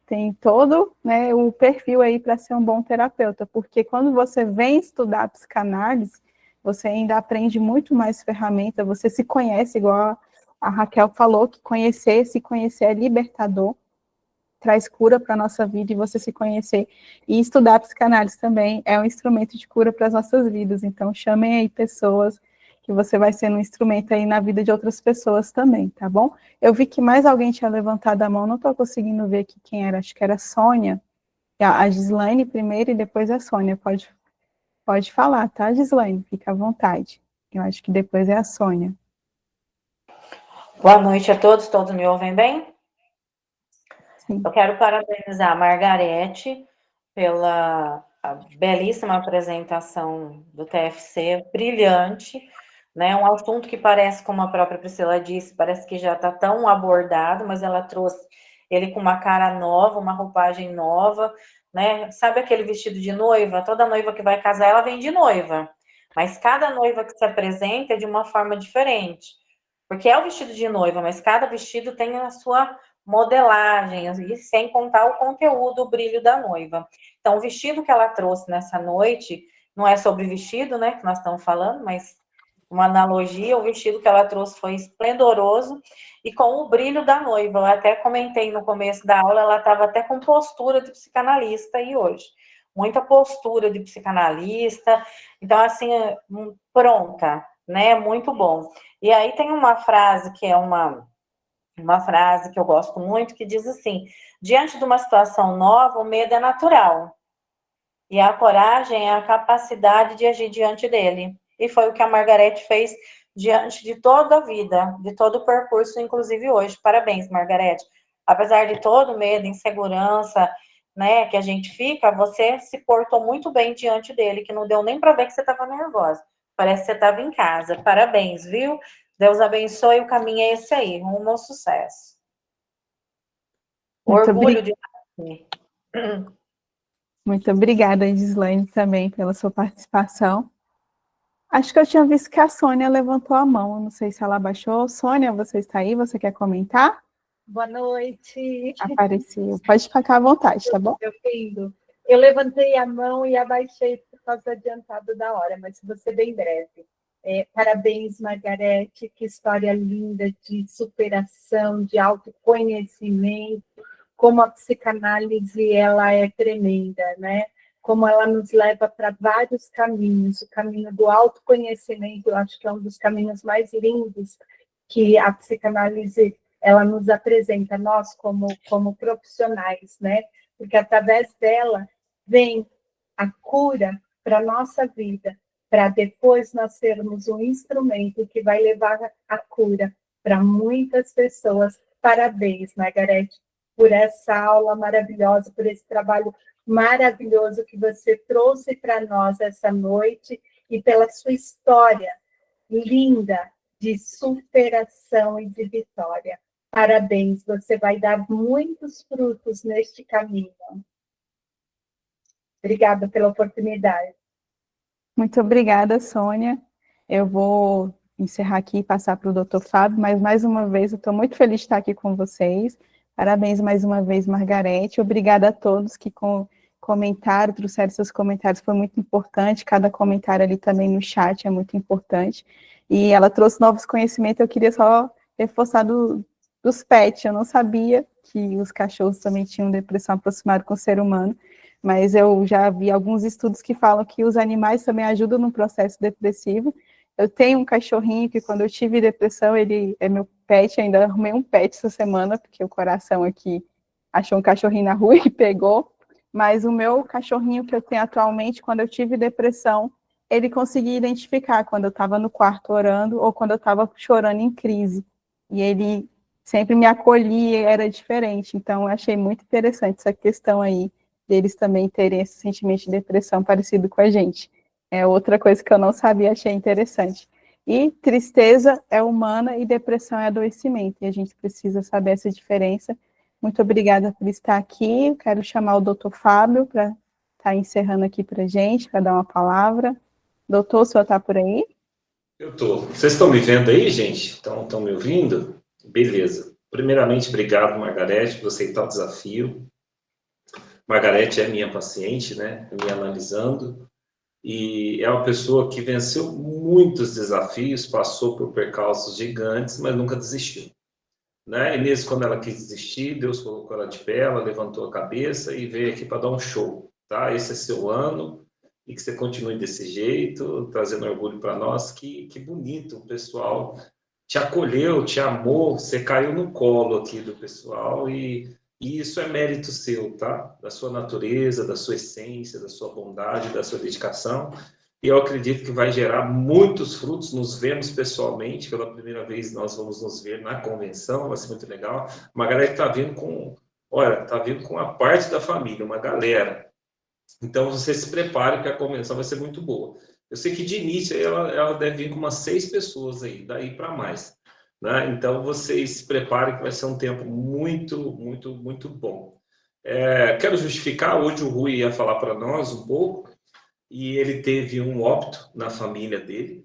tem todo, né, o perfil aí para ser um bom terapeuta, porque quando você vem estudar a psicanálise, você ainda aprende muito mais ferramenta, você se conhece, igual a Raquel falou, que se conhecer é libertador, traz cura para a nossa vida, e você se conhecer e estudar a psicanálise também é um instrumento de cura para as nossas vidas. Então, chamem aí pessoas, que você vai ser um instrumento aí na vida de outras pessoas também, tá bom? Eu vi que mais alguém tinha levantado a mão, não estou conseguindo ver aqui quem era, acho que era a Sônia, a Gislaine primeiro e depois a Sônia. Pode falar, tá, Gislaine? Fica à vontade. Eu acho que depois é a Sônia. Boa noite a todos me ouvem bem? Sim. Eu quero parabenizar a Margarete pela belíssima apresentação do TFC, brilhante, né? Um assunto que parece, como a própria Priscila disse, parece que já está tão abordado, mas ela trouxe ele com uma cara nova, uma roupagem nova, né? Sabe aquele vestido de noiva? Toda noiva que vai casar, ela vem de noiva, mas cada noiva que se apresenta é de uma forma diferente. Porque é o vestido de noiva, mas cada vestido tem a sua modelagem, e sem contar o conteúdo, o brilho da noiva. Então, o vestido que ela trouxe nessa noite, não é sobre vestido, né, que nós estamos falando, mas uma analogia, o vestido que ela trouxe foi esplendoroso e com o brilho da noiva. Eu até comentei no começo da aula, ela estava até com postura de psicanalista aí hoje. Muita postura de psicanalista. Então, assim, pronta, né? Muito bom. E aí tem uma frase que é uma frase que eu gosto muito, que diz assim: diante de uma situação nova, o medo é natural. E a coragem é a capacidade de agir diante dele. E foi o que a Margarete fez diante de toda a vida, de todo o percurso, inclusive hoje. Parabéns, Margarete. Apesar de todo o medo, insegurança, né, que a gente fica, você se portou muito bem diante dele, que não deu nem para ver que você estava nervosa. Parece que você estava em casa. Parabéns, viu? Deus abençoe, o caminho é esse aí, rumo ao sucesso. Muito Orgulho de Muito obrigada, Gislaine, também pela sua participação. Acho que eu tinha visto que a Sônia levantou a mão, não sei se ela abaixou. Sônia, você está aí? Você quer comentar? Boa noite. Apareceu. Pode ficar à vontade, tá bom? Meu filho, eu levantei a mão e abaixei por causa do adiantado da hora, mas vou ser bem breve. Parabéns, Margarete, que história linda de superação, de autoconhecimento, como a psicanálise ela é tremenda, né? Como ela nos leva para vários caminhos. O caminho do autoconhecimento, eu acho que é um dos caminhos mais lindos que a psicanálise ela nos apresenta, nós como profissionais, né? Porque através dela vem a cura para a nossa vida, para depois nós sermos um instrumento que vai levar a cura para muitas pessoas. Parabéns, Margarete, por essa aula maravilhosa, por esse trabalho maravilhoso que você trouxe para nós essa noite e pela sua história linda de superação e de vitória. Parabéns, você vai dar muitos frutos neste caminho. Obrigada pela oportunidade. Muito obrigada, Sônia. Eu vou encerrar aqui e passar para o Dr. Fábio, mas mais uma vez eu estou muito feliz de estar aqui com vocês. Parabéns mais uma vez, Margarete. Obrigada a todos que comentaram, trouxeram seus comentários, foi muito importante. Cada comentário ali também no chat é muito importante. E ela trouxe novos conhecimentos, eu queria só reforçar dos pets. Eu não sabia que os cachorros também tinham depressão aproximada com o ser humano, mas eu já vi alguns estudos que falam que os animais também ajudam no processo depressivo. Eu tenho um cachorrinho que quando eu tive depressão, ele é meu pet, ainda arrumei um pet essa semana, porque o coração aqui achou um cachorrinho na rua e pegou, mas o meu cachorrinho que eu tenho atualmente, quando eu tive depressão, ele conseguia identificar quando eu estava no quarto orando ou quando eu estava chorando em crise. E ele sempre me acolhia, era diferente. Então, eu achei muito interessante essa questão aí, deles também terem esse sentimento de depressão parecido com a gente. É outra coisa que eu não sabia, achei interessante. E tristeza é humana e depressão é adoecimento. E a gente precisa saber essa diferença. Muito obrigada por estar aqui. Eu quero chamar o Dr. Fábio para estar encerrando aqui para a gente, para dar uma palavra. Doutor, o senhor está por aí? Eu estou. Vocês estão me vendo aí, gente? Estão me ouvindo? Beleza. Primeiramente, obrigado, Margarete, por aceitar o desafio. Margarete é minha paciente, né? Me analisando. E é uma pessoa que venceu muitos desafios, passou por percalços gigantes, mas nunca desistiu. Né? E mesmo quando ela quis desistir, Deus colocou ela de pé, ela levantou a cabeça e veio aqui para dar um show. Tá? Esse é seu ano, e que você continue desse jeito, trazendo orgulho para nós. Que bonito, o pessoal te acolheu, te amou, você caiu no colo aqui do pessoal e isso é mérito seu, tá? Da sua natureza, da sua essência, da sua bondade, da sua dedicação. E eu acredito que vai gerar muitos frutos. Nos vemos pessoalmente. Pela primeira vez nós vamos nos ver na convenção, vai ser muito legal. Uma galera que está vindo com a parte da família, uma galera. Então você se prepare que a convenção vai ser muito boa. Eu sei que de início ela deve vir com umas 6 pessoas aí, daí para mais. Né? Então vocês se preparem que vai ser um tempo muito, muito, muito bom. Quero justificar, hoje o Rui ia falar para nós um pouco, e ele teve um óbito na família dele.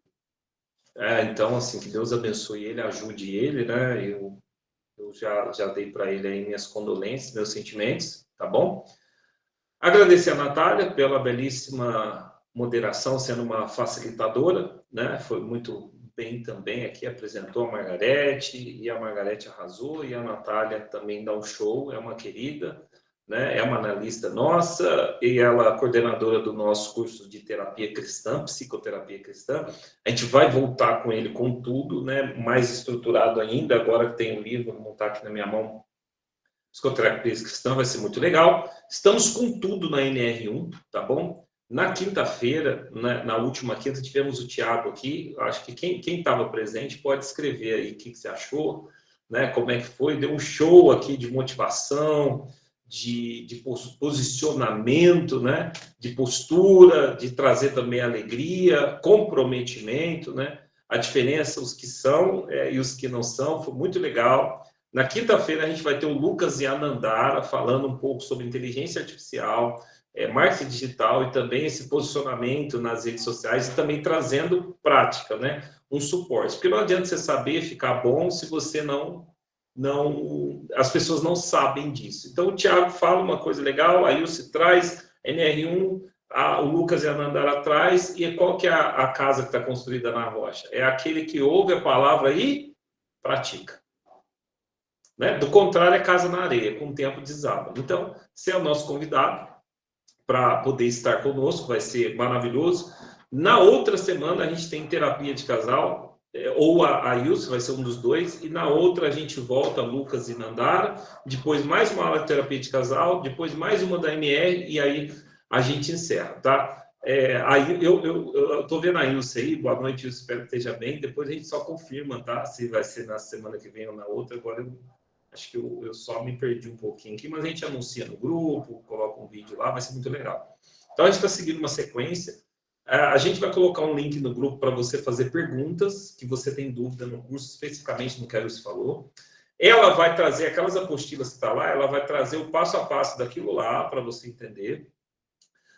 Então, assim, que Deus abençoe ele, ajude ele, né? Eu já dei para ele aí minhas condolências, meus sentimentos, tá bom? Agradecer a Natália pela belíssima moderação, sendo uma facilitadora, né? Foi muito bem também aqui, apresentou a Margarete, e a Margarete arrasou, e a Natália também dá um show, é uma querida, né? É uma analista nossa e ela é coordenadora do nosso curso de terapia cristã, psicoterapia cristã. A gente vai voltar com ele com tudo, né? Mais estruturado ainda, agora que tem o livro, vou montar aqui na minha mão, Psicoterapia Cristã, vai ser muito legal. Estamos com tudo na NR1, tá bom? Na quinta-feira, na última quinta, tivemos o Tiago aqui. Acho que quem estava presente pode escrever aí o que você achou, né? Como é que foi. Deu um show aqui de motivação, de posicionamento, né? De postura, de trazer também alegria, comprometimento, né? A diferença, os que são e os que não são, foi muito legal. Na quinta-feira, a gente vai ter o Lucas e a Nandara falando um pouco sobre inteligência artificial, marketing digital e também esse posicionamento nas redes sociais e também trazendo prática, né? Um suporte. Porque não adianta você saber ficar bom se você as pessoas não sabem disso. Então, o Thiago fala uma coisa legal, aí você traz NR1, o Lucas e a Nandara traz, e qual que é a casa que está construída na rocha? É aquele que ouve a palavra e pratica. Né? Do contrário, é casa na areia, com o tempo desaba. Então, você é o nosso convidado para poder estar conosco, vai ser maravilhoso. Na outra semana, a gente tem terapia de casal, ou a Ilse, vai ser um dos dois, e na outra a gente volta, Lucas e Nandara, depois mais uma aula de terapia de casal, depois mais uma da MR, e aí a gente encerra, tá? Aí eu estou vendo a Ilse aí, boa noite, Ilse, espero que esteja bem, depois a gente só confirma, tá? Se vai ser na semana que vem ou na outra, agora acho que eu só me perdi um pouquinho aqui, mas a gente anuncia no grupo, coloca um vídeo lá, vai ser muito legal. Então, a gente está seguindo uma sequência. A gente vai colocar um link no grupo para você fazer perguntas que você tem dúvida no curso, especificamente no que a Ilse falou. Ela vai trazer aquelas apostilas que está lá, ela vai trazer o passo a passo daquilo lá para você entender.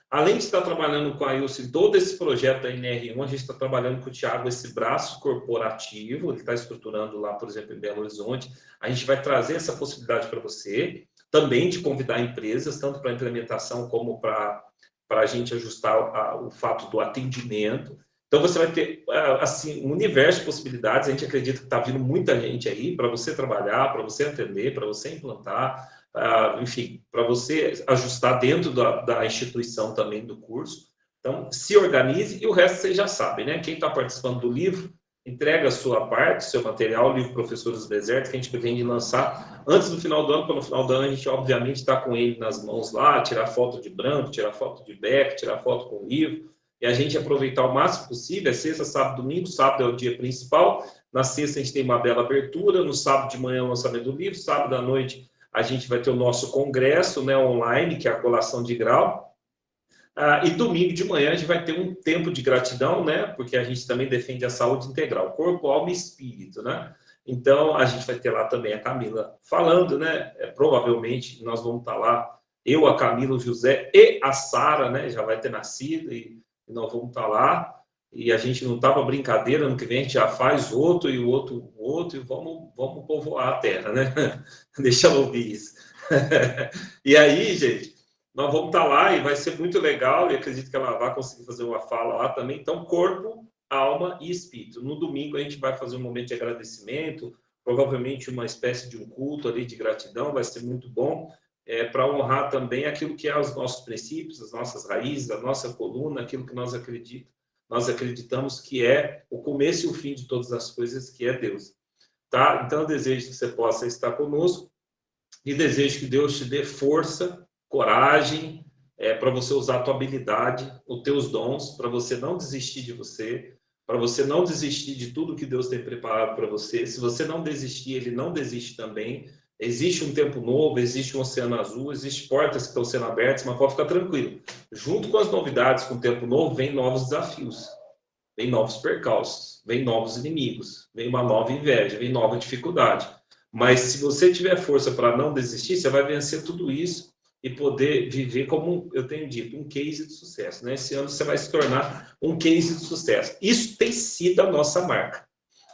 Além de estar trabalhando com a Ilse em todo esse projeto da NR1, a gente está trabalhando com o Thiago esse braço corporativo, ele está estruturando lá, por exemplo, em Belo Horizonte. A gente vai trazer essa possibilidade para você, também de convidar empresas, tanto para implementação como para a gente ajustar o fato do atendimento. Então, você vai ter assim, um universo de possibilidades. A gente acredita que está vindo muita gente aí para você trabalhar, para você atender, para você implantar, enfim, para você ajustar dentro da instituição também do curso. Então, se organize e o resto vocês já sabem, né? Quem está participando do livro, entrega a sua parte, seu material, o livro Professores do Deserto, que a gente pretende lançar antes do final do ano, para no final do ano a gente, obviamente, está com ele nas mãos lá, tirar foto de branco, tirar foto de back, tirar foto com o livro, e a gente aproveitar o máximo possível. É sexta, sábado, domingo. Sábado é o dia principal, na sexta a gente tem uma bela abertura, no sábado de manhã o lançamento do livro, sábado à noite a gente vai ter o nosso congresso, né, online, que é a colação de grau. E domingo de manhã a gente vai ter um tempo de gratidão, né, porque a gente também defende a saúde integral, corpo, alma e espírito, né? Então, a gente vai ter lá também a Camila falando, né? Provavelmente nós vamos estar lá, eu, a Camila, o José e a Sara, né? Já vai ter nascido e nós vamos estar lá. E a gente não estava brincadeira, ano que vem a gente já faz outro e o outro, e vamos povoar a terra, né? Deixa eu ouvir isso. E aí, gente, nós vamos estar lá e vai ser muito legal, e acredito que ela vai conseguir fazer uma fala lá também. Então, corpo, alma e espírito. No domingo a gente vai fazer um momento de agradecimento, provavelmente uma espécie de um culto ali de gratidão, vai ser muito bom, para honrar também aquilo que é os nossos princípios, as nossas raízes, a nossa coluna, aquilo que nós acreditamos que é o começo e o fim de todas as coisas, que é Deus. Tá? Então, eu desejo que você possa estar conosco e desejo que Deus te dê força, coragem, para você usar a tua habilidade, os teus dons, para você não desistir de você, para você não desistir de tudo que Deus tem preparado para você. Se você não desistir, Ele não desiste também. Existe um tempo novo, existe um oceano azul, existem portas que estão sendo abertas, mas pode ficar tranquilo. Junto com as novidades, com o tempo novo, vem novos desafios, vem novos percalços, vem novos inimigos, vem uma nova inveja, vem nova dificuldade. Mas se você tiver força para não desistir, você vai vencer tudo isso e poder viver, como eu tenho dito, um case de sucesso. Né? Esse ano você vai se tornar um case de sucesso. Isso tem sido a nossa marca.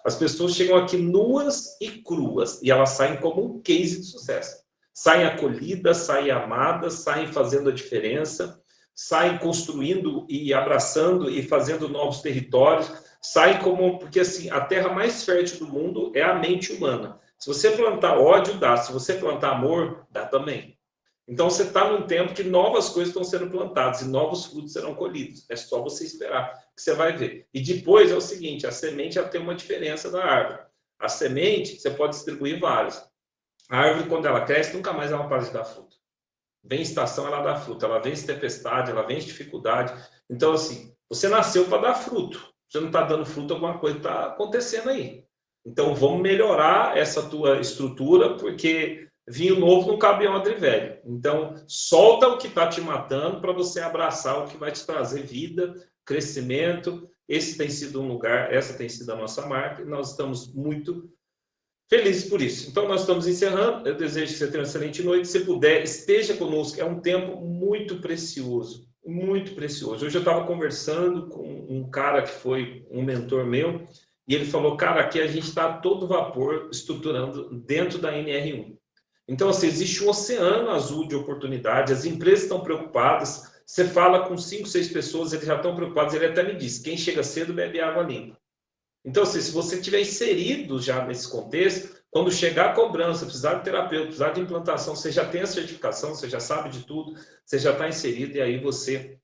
As pessoas chegam aqui nuas e cruas e elas saem como um case de sucesso. Saem acolhidas, saem amadas, saem fazendo a diferença, saem construindo e abraçando e fazendo novos territórios, saem como... Porque, assim, a terra mais fértil do mundo é a mente humana. Se você plantar ódio, dá. Se você plantar amor, dá também. Então, você está num tempo que novas coisas estão sendo plantadas e novos frutos serão colhidos. É só você esperar que você vai ver. E depois é o seguinte, a semente já tem uma diferença da árvore. A semente, você pode distribuir várias. A árvore, quando ela cresce, nunca mais ela para de dar fruto. Vem estação, ela dá fruto. Ela vence tempestade, ela vence dificuldade. Então, assim, você nasceu para dar fruto. Você não está dando fruto, alguma coisa está acontecendo aí. Então, vamos melhorar essa tua estrutura, porque vinho novo não cabe em odre velho. Então, solta o que está te matando para você abraçar o que vai te trazer vida, crescimento. Esse tem sido um lugar, essa tem sido a nossa marca, e nós estamos muito felizes por isso. Então, nós estamos encerrando. Eu desejo que você tenha uma excelente noite. Se puder, esteja conosco. É um tempo muito precioso, muito precioso. Hoje eu estava conversando com um cara que foi um mentor meu, e ele falou, cara, aqui a gente está a todo vapor estruturando dentro da NR1. Então, assim, existe um oceano azul de oportunidade, as empresas estão preocupadas, você fala com 5, 6 pessoas, eles já estão preocupados, ele até me disse, quem chega cedo bebe água limpa. Então, assim, se você estiver inserido já nesse contexto, quando chegar a cobrança, precisar de terapeuta, precisar de implantação, você já tem a certificação, você já sabe de tudo, você já está inserido e aí você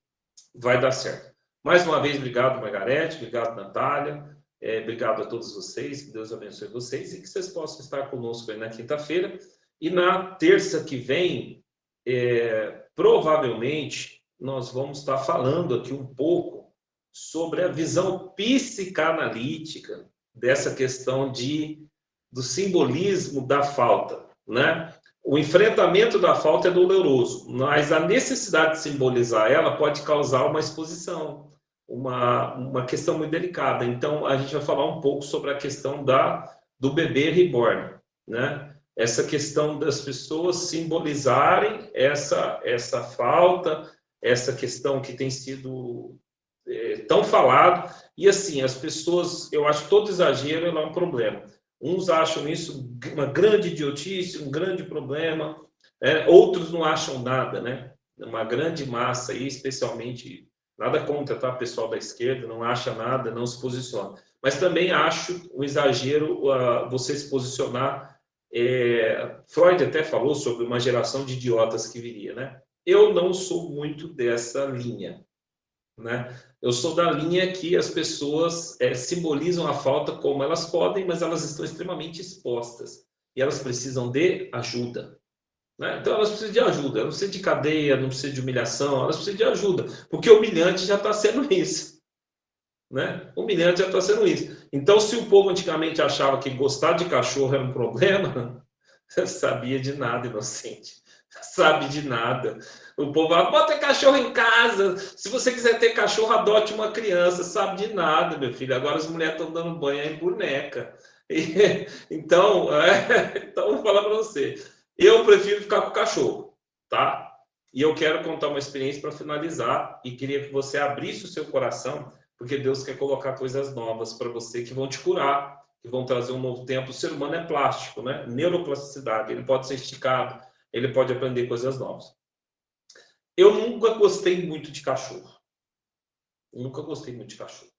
vai dar certo. Mais uma vez, obrigado, Margarete, obrigado, Natália, obrigado a todos vocês, que Deus abençoe vocês e que vocês possam estar conosco aí na quinta-feira. E na terça que vem, provavelmente, nós vamos estar falando aqui um pouco sobre a visão psicanalítica dessa questão do simbolismo da falta, né? O enfrentamento da falta é doloroso, mas a necessidade de simbolizar ela pode causar uma exposição, uma questão muito delicada. Então, a gente vai falar um pouco sobre a questão do bebê reborn, né? Essa questão das pessoas simbolizarem essa falta, essa questão que tem sido tão falado, e assim, as pessoas, eu acho que todo exagero é um problema. Uns acham isso uma grande idiotice, um grande problema, outros não acham nada, né? Uma grande massa aí, especialmente, nada contra, tá? Pessoal da esquerda, não acha nada, não se posiciona. Mas também acho um exagero você se posicionar. Freud até falou sobre uma geração de idiotas que viria, né? Eu não sou muito dessa linha, né? Eu sou da linha que as pessoas simbolizam a falta como elas podem, mas elas estão extremamente expostas e elas precisam de ajuda, né? Então elas precisam de ajuda, não precisa de cadeia, não precisa de humilhação, elas precisam de ajuda, porque humilhante já está sendo isso, né? Humilhante já está sendo isso. Então, se o povo antigamente achava que gostar de cachorro era um problema, sabia de nada, inocente. Sabe de nada. O povo fala, bota cachorro em casa. Se você quiser ter cachorro, adote uma criança. Sabe de nada, meu filho. Agora as mulheres estão dando banho em boneca. Então, então, vou falar para você. Eu prefiro ficar com o cachorro, tá? E eu quero contar uma experiência para finalizar. E queria que você abrisse o seu coração, porque Deus quer colocar coisas novas para você que vão te curar, que vão trazer um novo tempo. O ser humano é plástico, né? Neuroplasticidade. Ele pode ser esticado, ele pode aprender coisas novas. Eu nunca gostei muito de cachorro. Nunca gostei muito de cachorro.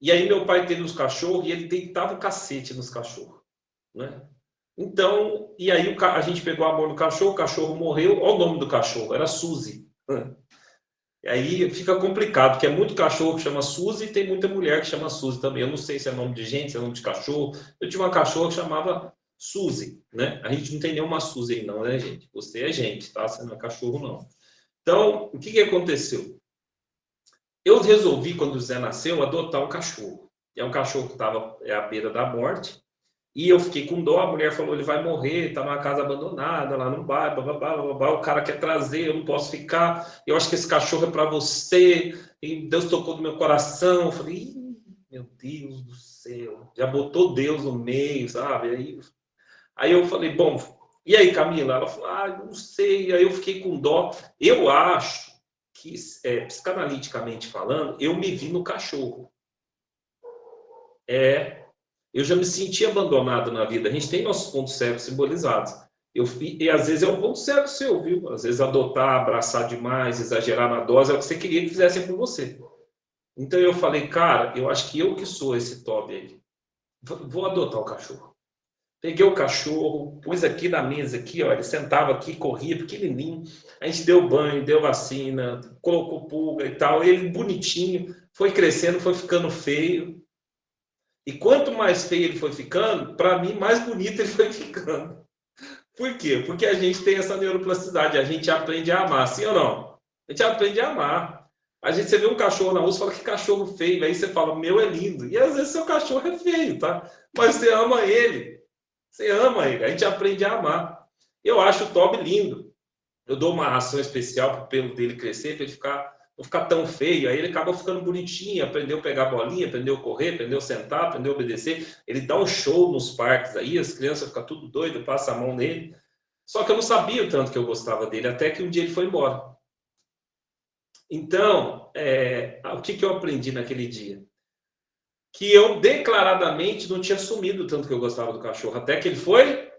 E aí meu pai teve os cachorros e ele deitava o cacete nos cachorros, né? Então, e aí a gente pegou amor no cachorro, o cachorro morreu. Olha o nome do cachorro, era Suzy. E aí fica complicado, porque é muito cachorro que chama Suzy e tem muita mulher que chama Suzy também. Eu não sei se é nome de gente, se é nome de cachorro. Eu tinha uma cachorra que chamava Suzy, né? A gente não tem nenhuma Suzy aí não, né, gente? Você é gente, tá? Você não é cachorro, não. Então, o que aconteceu? Eu resolvi, quando o Zé nasceu, adotar um cachorro. É um cachorro que estava à beira da morte, e eu fiquei com dó. A mulher falou, ele vai morrer, está numa casa abandonada, lá no bairro, o cara quer trazer, eu não posso ficar, eu acho que esse cachorro é para você, e Deus tocou no meu coração. Eu falei, meu Deus do céu, já botou Deus no meio, sabe? Aí eu falei, bom, e aí, Camila? Ela falou, não sei. Aí eu fiquei com dó. Eu acho que, psicanaliticamente falando, eu me vi no cachorro. Eu já me senti abandonado na vida. A gente tem nossos pontos cegos simbolizados. E às vezes é um ponto cego seu, viu? Às vezes adotar, abraçar demais, exagerar na dose, é o que você queria que fizessem por você. Então eu falei, cara, eu acho que eu que sou esse Toby aí. Vou adotar o cachorro. Peguei o cachorro, pus aqui na mesa, aqui, ó, ele sentava aqui, corria, pequenininho. A gente deu banho, deu vacina, colocou pulga e tal. Ele bonitinho, foi crescendo, foi ficando feio. E quanto mais feio ele foi ficando, para mim, mais bonito ele foi ficando. Por quê? Porque a gente tem essa neuroplasticidade, a gente aprende a amar, sim ou não? A gente aprende a amar. A gente, você vê um cachorro na rua, você fala que cachorro feio, aí você fala, meu é lindo. E às vezes seu cachorro é feio, tá? Mas você ama ele. Você ama ele, a gente aprende a amar. Eu acho o Toby lindo. Eu dou uma ração especial para o pelo dele crescer, para ele não ficar tão feio. Aí ele acaba ficando bonitinho, aprendeu a pegar bolinha, aprendeu a correr, aprendeu a sentar, aprendeu a obedecer. Ele dá um show nos parques aí, as crianças ficam tudo doidas, passam a mão nele. Só que eu não sabia o tanto que eu gostava dele, até que um dia ele foi embora. Então, o que eu aprendi naquele dia? Que eu declaradamente não tinha assumido tanto que eu gostava do cachorro, até que ele foi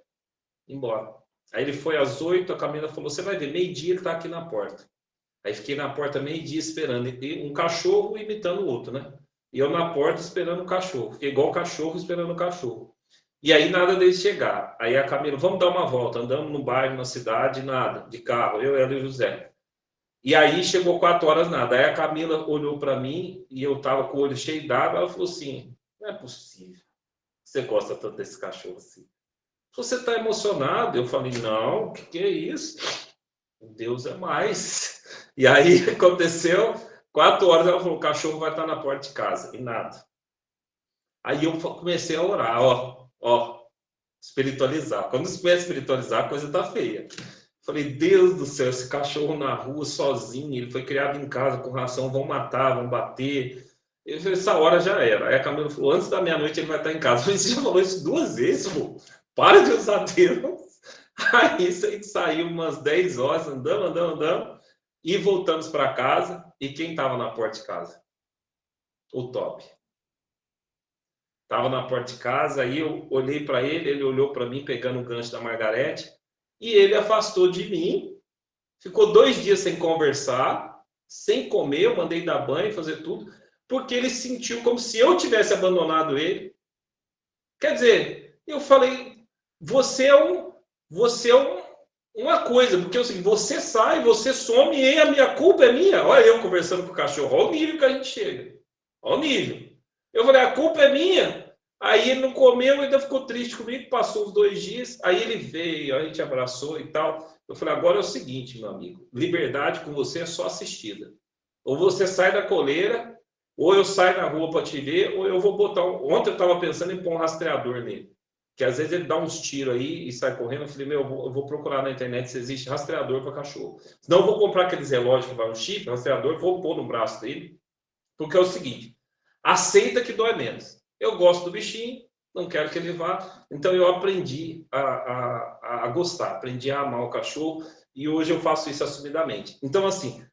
embora. Aí ele foi às 8, a Camila falou, você vai ver, meio-dia ele está aqui na porta. Aí fiquei na porta meio-dia esperando, e um cachorro imitando o outro, né? E eu na porta esperando o cachorro, fiquei igual o cachorro esperando o cachorro. E aí nada dele chegar. Aí a Camila, vamos dar uma volta, andamos no bairro, na cidade, nada, de carro, eu, ela e o José. E aí chegou 4 horas, nada. Aí a Camila olhou para mim e eu tava com o olho cheio d'água. Ela falou assim: não é possível. Você gosta tanto desse cachorro assim. Você está emocionado? Eu falei: não, o que é isso? Deus é mais. E aí aconteceu, 4 horas, ela falou: o cachorro vai estar na porta de casa. E nada. Aí eu comecei a orar, ó, espiritualizar. Quando você começa a espiritualizar, a coisa tá feia. Falei, Deus do céu, esse cachorro na rua sozinho, ele foi criado em casa com ração, vão matar, vão bater. Eu falei, essa hora já era. Aí a Camila falou, antes da meia-noite ele vai estar em casa. Eu falei, você já falou isso 2 vezes, pô? Para de usar Deus. Aí a gente saiu umas 10 horas, andamos, e voltamos para casa. E quem estava na porta de casa? O Top. Estava na porta de casa, aí eu olhei para ele, ele olhou para mim, pegando o gancho da Margarete. E ele afastou de mim, ficou 2 dias sem conversar, sem comer, eu mandei dar banho, fazer tudo, porque ele sentiu como se eu tivesse abandonado ele. Quer dizer, eu falei, você é uma coisa, porque assim, você sai, você some e a minha culpa é minha. Olha eu conversando com o cachorro, olha o nível que a gente chega, olha o nível. Eu falei, a culpa é minha. Aí ele não comeu, ainda ficou triste comigo, passou uns 2 dias, aí ele veio, a gente abraçou e tal. Eu falei, agora é o seguinte, meu amigo, liberdade com você é só assistida. Ou você sai da coleira, ou eu saio na rua para te ver, ou eu vou botar... Ontem eu estava pensando em pôr um rastreador nele, que às vezes ele dá uns tiros aí e sai correndo. Eu falei, eu vou procurar na internet se existe rastreador para cachorro. Senão eu vou comprar aqueles relógios que vai um chip, rastreador, vou pôr no braço dele, porque é o seguinte, aceita que dói menos. Eu gosto do bichinho, não quero que ele vá. Então eu aprendi a gostar, aprendi a amar o cachorro e hoje eu faço isso assumidamente. Então, assim,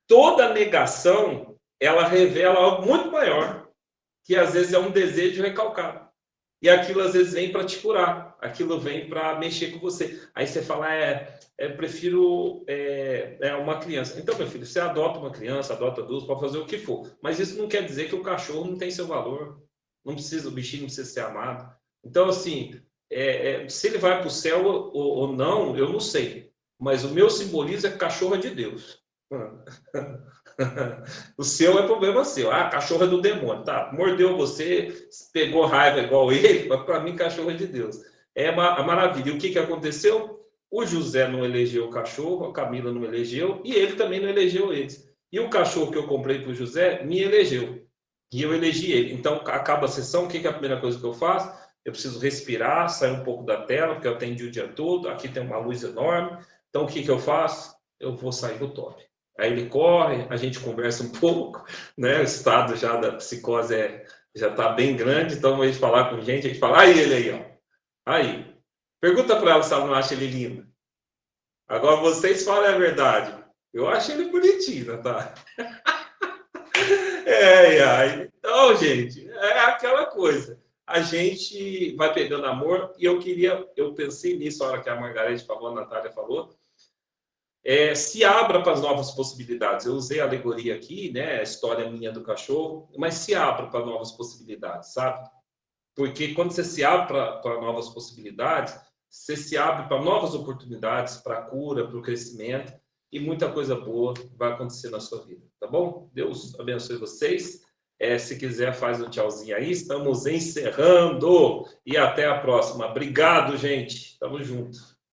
toda negação, ela revela algo muito maior, que às vezes é um desejo recalcado. E aquilo às vezes vem para te curar, aquilo vem para mexer com você. Aí você fala, prefiro uma criança. Então, meu filho, você adota uma criança, adota 2, pode fazer o que for. Mas isso não quer dizer que o cachorro não tem seu valor. Não precisa, o bichinho não precisa ser amado. Então, assim, se ele vai para o céu ou não, eu não sei. Mas o meu simbolismo é que cachorro é de Deus. O seu é problema seu. Ah, cachorro é do demônio. Tá, mordeu você, pegou raiva igual ele, mas para mim cachorro é de Deus. É uma maravilha. E o que aconteceu? O José não elegeu o cachorro, a Camila não elegeu, e ele também não elegeu eles. E o cachorro que eu comprei para o José me elegeu. E eu elegi ele. Então, acaba a sessão, o que é a primeira coisa que eu faço? Eu preciso respirar, sair um pouco da tela, porque eu atendi o dia todo, aqui tem uma luz enorme. Então, o que eu faço? Eu vou sair do Top. Aí ele corre, a gente conversa um pouco, né? O estado já da psicose já está bem grande, então, ao invés de falar com gente, a gente fala, aí ele aí, ó. Aí. Pergunta para ela se ela não acha ele lindo. Agora, vocês falam a verdade. Eu acho ele bonitinho, tá? Então, gente, é aquela coisa. A gente vai pegando amor e eu pensei nisso na hora que a Margarete falou, a Natália falou, se abra para as novas possibilidades. Eu usei a alegoria aqui, né, a história minha do cachorro, mas se abra para novas possibilidades, sabe? Porque quando você se abre para novas possibilidades, você se abre para novas oportunidades, para a cura, para o crescimento, e muita coisa boa vai acontecer na sua vida, tá bom? Deus abençoe vocês. Se quiser, faz um tchauzinho aí. Estamos encerrando. E até a próxima. Obrigado, gente. Tamo junto.